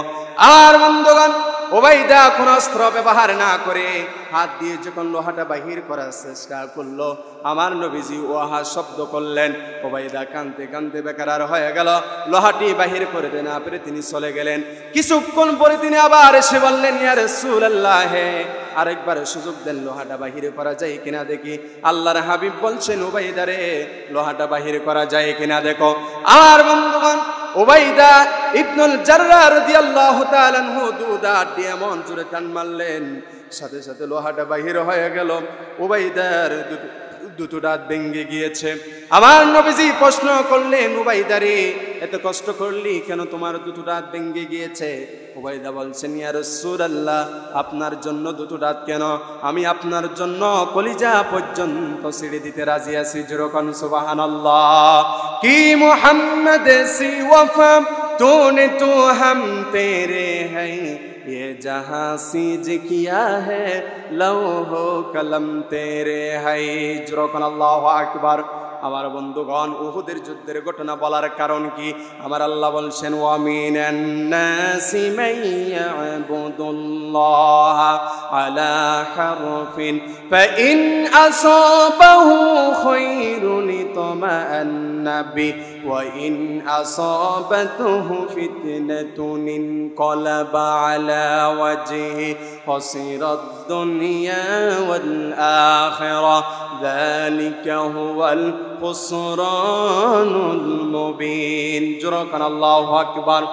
S1: আর বন্ধুগণ, উবাইদা কোন অস্ত্র ব্যবহার না করে হাত দিয়ে যখন লোহাটা বাহির করার চেষ্টা করলো, আমার নবীজি ওয়াহা শব্দ করলেন। উবাইদা কাঁদতে কাঁদতে বেকার হয়ে গেল, লোহাটি বাহির করে দেন না পেরে তিনি চলে গেলেন। কিছুক্ষণ পরে তিনি আবার এসে বললেন, ইয়া রাসূলুল্লাহ, আরেকবার সুযোগ দেন, লোহাটা বাহির করা যায় কিনা দেখি। আল্লাহর হাবিব বলছেন, উবাইদা রে, লোহাটা বাহির করা যায় কিনা দেখো। আমার বন্ধুগণ, উবাইদা ইবনুল জাররাহ রাদিয়াল্লাহু তাআলা আনহু দুদাত দিয়ে এমন জোরে টান মারলেন, সাথে সাথে লোহাটা বাহির হয়ে গেল। উবাইদার দুটো দাঁত ভেঙে গিয়েছে। আমার নবীজি প্রশ্ন করলেন, উবাইদা রে, এত কষ্ট করলি কেন, তোমার দুটো দাঁত ভেঙে গিয়েছে? উবাইদা বলছেন, ইয়া রাসূলুল্লাহ, আপনার জন্য দুটো দাঁত কেন, আমি আপনার জন্য কলিজা পর্যন্ত ছিঁড়ে দিতে রাজি আছি। যেরকম সুবহানাল্লাহ। কি মুহাম্মদ সি ওয়াফা तूने तो हम तेरे हैं, ये जहां सीज किया है लौहो कलम तेरे है। जुरकन अल्लाहु আকবার। আমার বন্ধুগণ, উহুদের যুদ্ধের ঘটনা বলার কারণ কি? আমার আল্লাহ বলছেন, ওয়া মিনান নাসি মাইয়াবুদুল্লাহ আলা হারফিন ফাইন আসাবাহু খায়রুন ইতমাআন্না বি ওয়া ইন আসাবাতুহু ফিতনাতুন ইনকালাবা আলা ওয়াজহি খাসিরাদ দুনিয়া ওয়াল আখিরাহ যালিকা হুয়াল খুসরানুল মুবিন। জোরকান আল্লাহু আকবার।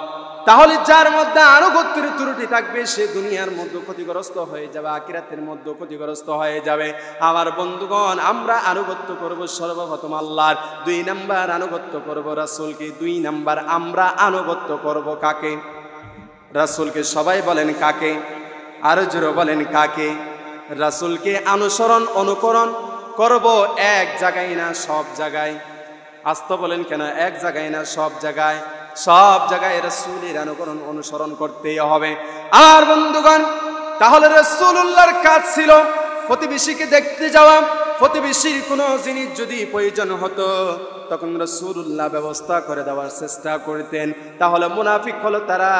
S1: তাহলে যার মধ্যে আনুগত্যের ত্রুটি থাকবে সে দুনিয়ার মধ্যে ক্ষতিগ্রস্ত হয়ে যাবে, আখিরাতের মধ্যে ক্ষতিগ্রস্ত হয়ে যাবে। আমার বন্ধুগণ, আমরা আনুগত্য করব সর্বপ্রথম আল্লাহর, 2 নাম্বার আনুগত্য করব রাসূলকে, 2 নাম্বার আমরা আনুগত্য করব কাকে? রাসূলকে। সবাই বলেন কাকে? আরো জোরে বলেন কাকে? রাসূলকে অনুকরণ করব এক জায়গায় না সব জায়গায়। আস্তে বলেন কেন? এক জায়গায় না সব জায়গায়। সব জায়গায় রাসূলের অনুসরণ করতেই হবে। আর বন্ধুগণ, তাহলে রাসূলুল্লাহর কাজ ছিল প্রতিবেশীকে দেখতে যাওয়া। প্রতিবেশীর কোনো জিনিস যদি প্রয়োজন হতো তখন রাসূলুল্লাহ ব্যবস্থা করে দেওয়ার চেষ্টা করতেন। তাহলে মুনাফিক হলো তারা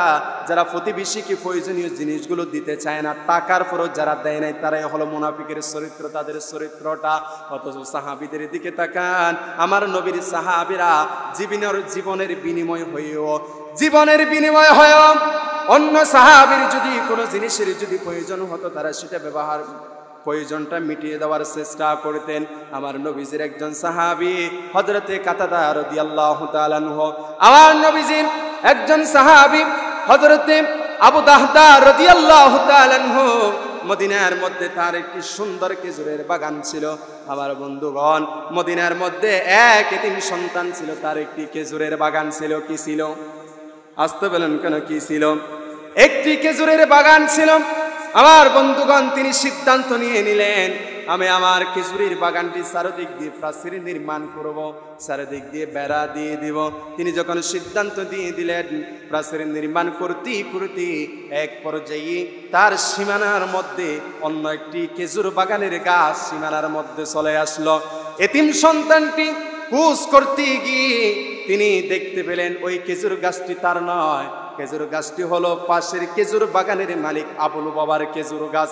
S1: যারা প্রতিবেশীকে প্রয়োজনীয় জিনিসগুলো দিতে চায় না, টাকার পরও যারা দেয় নাই, তারাই হলো মুনাফিকের চরিত্র, তাদের চরিত্রটা। অথচ সাহাবীদের দিকে তাকান, আমার নবীর সাহাবীরা জীবনের বিনিময় হয়েও অন্য সাহাবীর যদি কোনো জিনিসের যদি প্রয়োজন হতো তারা সেটা প্রয়োজনটা মিটিয়ে দেওয়ার চেষ্টা করতেন। আমার নবীজির একজন সাহাবী হযরতে কাতাদা রাদিয়াল্লাহু তাআলা আনহু, আমার নবীজির একজন সাহাবী হযরতে আবু দাহদা রাদিয়াল্লাহু তাআলা আনহু, মদিনার মধ্যে তার একটি সুন্দর খেজুরের বাগান ছিল। আমার বন্ধুগণ, মদিনার মধ্যে এক এতিম সন্তান ছিল, তার একটি খেজুরের বাগান ছিল। কি ছিল? আসতে বলেন কেন? কি ছিল? একটি খেজুরের বাগান ছিল। আমার বন্ধুগণ, তিনি সিদ্ধান্ত নিয়ে নিলেন, আমি আমার খেজুরের বাগানটি চারদিক দিয়ে প্রাচীর নির্মাণ করব, চারদিক দিয়ে বেড়া দিয়ে দিব। তিনি যখন সিদ্ধান্ত দিয়ে দিলেন, প্রাচীর নির্মাণ করতে করতে এক পর্যায়ে তার সীমানার মধ্যে অন্য একটি খেজুর বাগানের গাছ সীমানার মধ্যে চলে আসলো। এতিম সন্তানটি খোঁজ করতে গিয়ে তিনি দেখতে পেলেন ওই খেজুর গাছটি তার নয়, খেজুর গাছটি হলো পাশের খেজুর বাগানের মালিক আবুল বাবার খেজুর গাছ।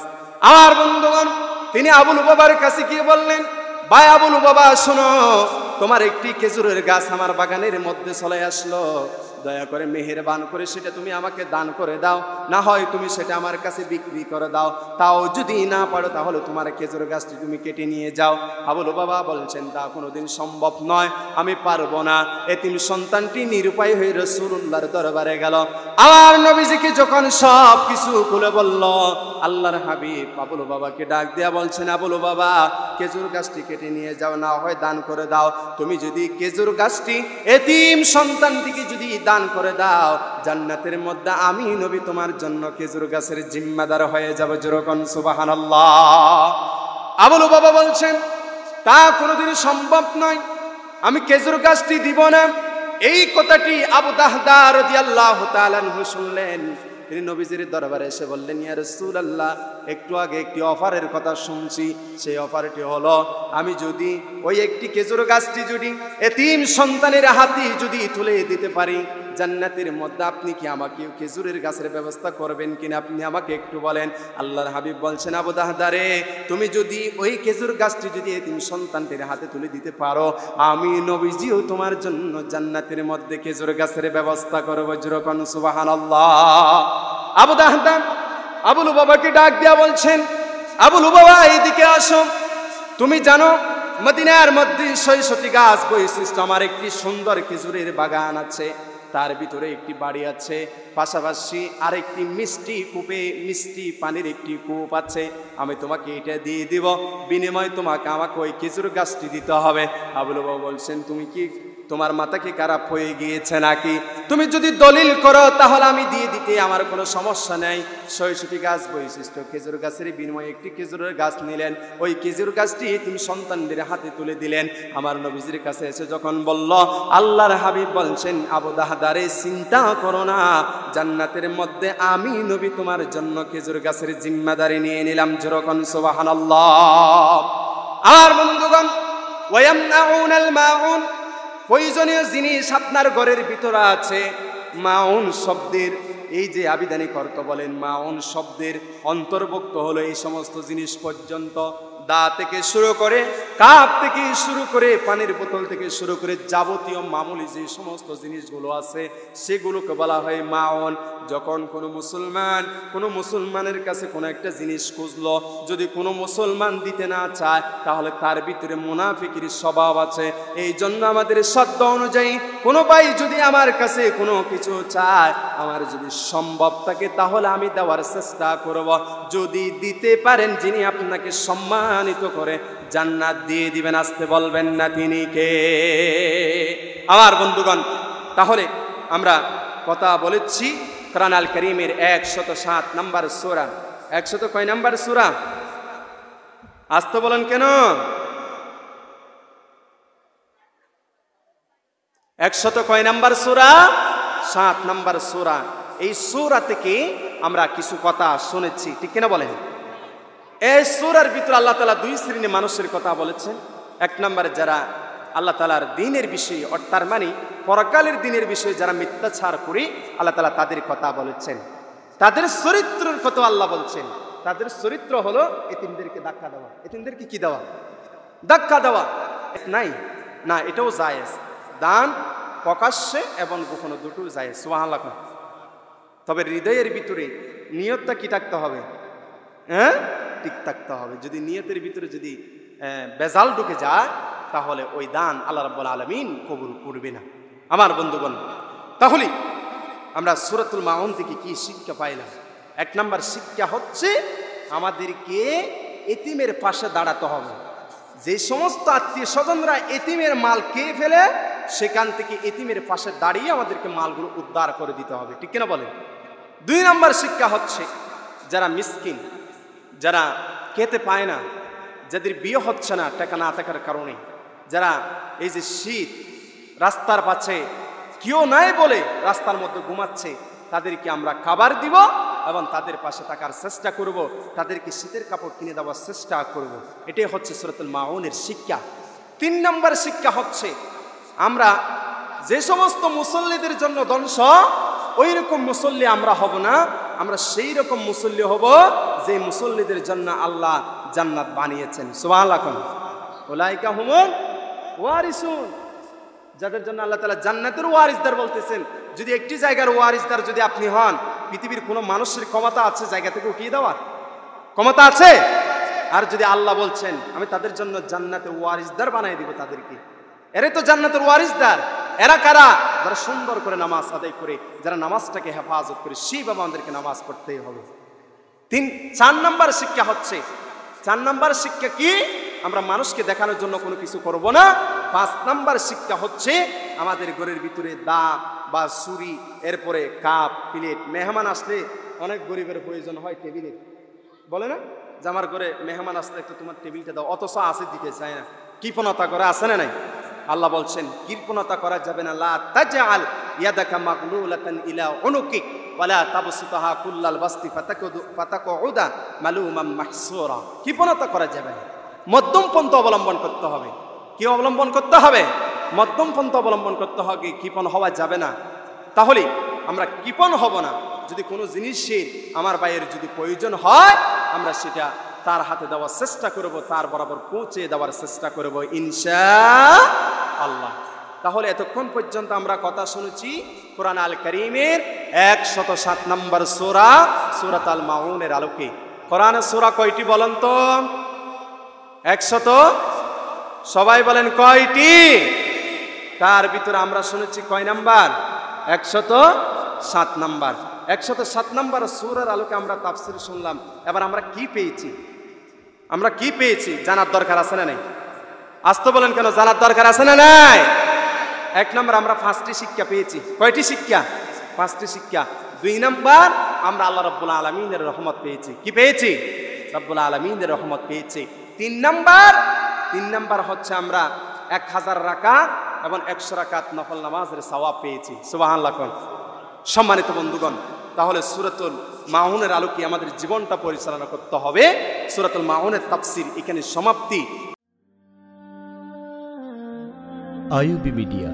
S1: আমার বন্ধুগণ, তিনি আবুল বাবার কাছে গিয়ে বললেন, ভাই আবুল বাবা, শোনো, তোমার একটি খেজুরের গাছ আমার বাগানের মধ্যে চলে আসলো, দয়া করে মেহেরবান করে সেটা তুমি আমাকে দান করে দাও, না হয় তুমি সেটা আমার কাছে বিক্রি করে দাও, তাও যদি না পারো তাহলে তোমার খেজুর গাছটি তুমি কেটে নিয়ে যাও। আবুল বাবা বলছেন, তা কোনোদিন সম্ভব নয়, আমি পারবো না। এতিম সন্তানটি নিরুপায় হয়ে রাসূলুল্লাহর দরবারে গেল। আমার নবীজিকে যখন সব কিছু খুলে বলল, আল্লাহর হাবিব আবুল বাবাকে ডাক দেয়া বলছেন, আবুল বাবা, খেজুর গাছটি কেটে নিয়ে যাও, না হয় দান করে দাও। তুমি যদি খেজুর গাছটি এতিম সন্তানটিকে যদি দান করে দাও, জান্নাতের মধ্যে আমি নবী তোমার জন্য খেজুর গাছের জিম্মাদার হয়ে যাব। যেরকম সুবহানাল্লাহ। আবুল বাবা বলছেন, তা কোনোদিন সম্ভব নয়, আমি খেজুর গাছটি দিব না। এই কথাটি আবু দাহদা রাদিয়াল্লাহু তাআলা আনহু শুনলেন। তিনি নবীজির দরবারে এসে বললেন, ইয়া রাসূলুল্লাহ, একটু আগে একটি অফারের কথা শুনছি, সেই অফারটি হলো আমি যদি ওই একটি খেজুর গাছটি যদি এতিম সন্তানের হাতে যদি তুলে দিতে পারি, জান্নাতের মধ্যে আপনি কি আমাকে খেজুরের গাছের ব্যবস্থা করবেন কিনা আপনি আমাকে একটু বলেন। আল্লাহর হাবিব বলছেন, আবু দাহদা রে, তুমি যদি ওই খেজুর গাছটি যদি এতিম সন্তানটির হাতে তুলে দিতে পারো, আমি নবীজিও তোমার জন্য জান্নাতের মধ্যে খেজুর গাছের ব্যবস্থা করব। যেরকম সুবহানাল্লাহ। আবু দাহদা আবু লুবাবাকে ডাক দিয়া বলছেন, আবু লুবাবা এইদিকে আসো, তুমি জানো মদিনার মধ্যে ৬০০টি গাছ বৈশিষ্ট্য আমার একটি সুন্দর খেজুরের বাগান আছে, তার ভিতরে একটি বাড়ি আছে, পাশাপাশি আরেকটি মিষ্টি কূপে মিষ্টি পানির একটি কূপ আছে। আমি তোমাকে এটা দিয়ে দিব, বিনিময়ে তোমাকে আমাকে ওই খেজুর গাছটি দিতে হবে। আবু লুবাবা বলছেন, তুমি কি তোমার মাথা কি খারাপ হয়ে গিয়েছে নাকি? তুমি যদি দলিল করো তাহলে আমি দিয়ে দিতে আমার কোনো সমস্যা নেই। ৬০০টি গাছ বৈশিষ্ট্য খেজুর গাছের বিনিময়ে একটি খেজুরের গাছ নিলেন, ওই খেজুর গাছটি তুমি সন্তানদের হাতে তুলে দিলেন। আমার নবীজির কাছে এসে যখন বলল, আল্লাহর হাবিব বলছেন, আবু দাহদারে চিন্তা করো না, জান্নাতের মধ্যে আমি নবী তোমার জন্য খেজুর গাছের জিম্মাদারি নিয়ে নিলাম। যেরকম সুবহানাল্লাহ। আর বন্ধুগণ, ওয়ায়ামনাউনাল মাউন, প্রয়োজনীয় জিনিস আপনার ঘরের ভিতরে আছে। মাউন শব্দের এই যে আবিধানিক অর্থ বলেন, মাউন শব্দের অন্তর্ভুক্ত হলো এই সমস্ত জিনিস পর্যন্ত। দা থেকে শুরু করে, কাপ থেকে শুরু করে, পানির বোতল থেকে শুরু করে যাবতীয় মামুলি যে সমস্ত জিনিসগুলো আছে সেগুলোকে বলা হয় মাউন। যখন কোনো মুসলমানের কাছে কোনো একটা জিনিস খুঁজলো, যদি কোনো মুসলমান দিতে না চায় তাহলে তার ভিতরে মুনাফিকের স্বভাব আছে। এই জন্য আমাদের শর্ত অনুযায়ী কোনো ভাই যদি আমার কাছে কোনো কিছু চায়, আমার যদি সম্ভব থাকে তাহলে আমি দেওয়ার চেষ্টা করব। যদি দিতে পারেন, যিনি আপনাকে সম্মানিত করে জান্নাত দিয়ে দিবেন, আসতে বলবেন না তিনি কে? আমার বন্ধুগণ, তাহলে আমরা কথা বলেছি কোরআন আল কারীমের ১০৭ নম্বর সূরা। ১০০ কয় নম্বর সূরা? আসতে বলেন কেন? ১০০ কয় নম্বর সূরা? ৭ নম্বর সূরা। এই সূরা থেকে আমরা কিছু কথা শুনেছি, ঠিক কিনা বলেন? এই সূরার ভিতরে আল্লাহ তাআলা দুই শ্রেণীর মানুষের কথা বলেছেন। এক নম্বরে যারা আল্লাহ তাআলার দ্বীনের বিষয়ে, অর্থাৎ মানে পরকালের দ্বীনের বিষয়ে যারা মিথ্যাচার করে, আল্লাহ তাআলা তাদের কথা বলেছেন। তাদের চরিত্রের কথা আল্লাহ বলছেন। তাদের চরিত্র হলো এতিমদেরকে ধাক্কা দেওয়া। এতিমদেরকে কি দেওয়া? ধাক্কা দেওয়া নাই না, এটাও জায়েজ। দান প্রকাশ্যে এবং গোপনে দুটো জায়েজ। সুবহানাল্লাহ। তবে হৃদয়ের ভিতরে নিয়তটা কি থাকতে হবে? ঠিক থাকতে হবে। যদি নিয়তের ভিতরে যদি বেজাল ঢুকে যায় তাহলে ওই দান আল্লাহ রাব্বুল আলামিন কবুল করবে না। আমার বন্ধুগণ, তাহলে আমরা সূরাতুল মাউন থেকে কি শিক্ষা পাইলাম? এক নম্বর শিক্ষা হচ্ছে আমাদেরকে এতিমের পাশে দাঁড়াতে হবে। যে সমস্ত আত্মীয় স্বজনরা এতিমের মাল খেয়ে ফেলে, সেখান থেকে এতিমের পাশে দাঁড়িয়ে আমাদেরকে মালগুলো উদ্ধার করে দিতে হবে, ঠিক কিনা বলেন? ২ নম্বর শিক্ষা হচ্ছে যারা মিসকিন, যারা খেতে পায় না, যাদের বিয়ে হচ্ছে না টাকা না থাকার কারণে, যারা এই যে শীত, রাস্তার পাশে কেউ নাই বলে রাস্তার মধ্যে ঘুমাচ্ছে, তাদেরকে আমরা খাবার দিব এবং তাদের পাশে থাকার চেষ্টা করব, তাদেরকে শীতের কাপড় কিনে দেওয়ার চেষ্টা করব। এটাই হচ্ছে সূরাতুল মাউনের শিক্ষা। ৩ নম্বর শিক্ষা হচ্ছে আমরা যে সমস্ত মুসল্লিদের জন্য ধ্বংস, ওই রকম মুসল্লি আমরা হব না। আমরা সেই রকম মুসল্লি হব যে মুসল্লিদের জন্য আল্লাহ জান্নাত বানিয়েছেন। সুবহানাল্লাহ। উলাইকা হুমুল ওয়ারিসুন, যাদের জন্য আল্লাহ তাআলা জান্নাতের ওয়ারিসদার বলতেছেন। যদি একটি জায়গার ওয়ারিসদার যদি আপনি হন, পৃথিবীর কোনো মানুষের ক্ষমতা আছে জায়গা থেকে উঠিয়ে দেওয়ার? ক্ষমতা আছে? আর যদি আল্লাহ বলছেন আমি তাদের জন্য জান্নাতের ওয়ারিসদার বানিয়ে দিব তাদেরকে, এরাই তো জান্নাতের ওয়ারিসদার। এরা কারা? যারা সুন্দর করে নামাজ আদায় করে, যারা নামাজটাকে হেফাজত করে, সেইভাবে আমাদেরকে নামাজ পড়তেই হবে। ৪ নম্বর শিক্ষা হচ্ছে, ৪ নম্বর শিক্ষা কি? আমরা মানুষকে দেখানোর জন্য কোনো কিছু করব না। ৫ নম্বর শিক্ষা হচ্ছে আমাদের ঘরের ভিতরে দা বা ছুরি, এরপরে কাপ, প্লেট। মেহমান আসলে অনেক গরিবের প্রয়োজন হয় টেবিলের, বলে না যে আমার ঘরে মেহমান আসলে একটু তোমার টেবিলটা দাও, অথচ আসে দিতে চায় না। কৃপণতা করে, আসে না নাই? আল্লাহ বলছেন কৃপণতা করা যাবে না। লা তাজআল ইয়াদাকা মাগলুলাতান ইলা উনুকিক ওয়ালা তাবসুতাহা কুল্লাল বাসতি ফাতাকুদা মালুমান মাহসুরা। কৃপণতা করা যাবে না, মধ্যম পন্থা অবলম্বন করতে হবে। কি অবলম্বন করতে হবে? মধ্যম পন্থা অবলম্বন করতে হবে। কৃপণ হওয়া যাবে না। তাহলে আমরা কৃপণ হব না। যদি কোনো জিনিসের আমার ভাইয়ের যদি প্রয়োজন হয় আমরা সেটা তার হাতে দেওয়ার চেষ্টা করব, তার বরাবর পৌঁছে দেওয়ার চেষ্টা করব ইনশাআল্লাহ। তাহলে এতক্ষণ পর্যন্ত আমরা কথা শুনেছি কোরআন আল কারীমের 107 নম্বর সূরা সূরাত আল মাউনের আলোকে। কোরআনের সূরা কয়টি বলেন তো? 100, সবাই বলেন কয়টি? তার ভিতরে আমরা শুনেছি কয় নাম্বার? 107 নাম্বার। 107 নাম্বার সূরার আলোকে আমরা তাফসীর শুনলাম। এবার আমরা কি পেয়েছি? আমরা কি পেয়েছি জানার দরকার আছে না নাই? আসতে বলেন কেন, জানার দরকার আছে না নাই? 1 নম্বর আমরা 5টি শিক্ষা পেয়েছি। কয়টি শিক্ষা? 5টি শিক্ষা। 2 নম্বর আমরা আল্লাহ রাব্বুল আলামিনের রহমত পেয়েছি। কি পেয়েছি? রাব্বুল আলামিনের রহমত পেয়েছি। 3 নম্বর হচ্ছে আমরা 1000 রাকাত এবং 100 রাকাত নফল নামাজের সওয়াব পেয়েছি। সুবহানাল্লাহ। সম্মানিত বন্ধুগণ, তাহলে সূরাতুল মাউনের আলোকে আমাদের জীবনটা পরিচালনা করতে হবে। সূরাতুল মাউনের তাফসীর এখানে সমাপ্তি।
S2: IUB media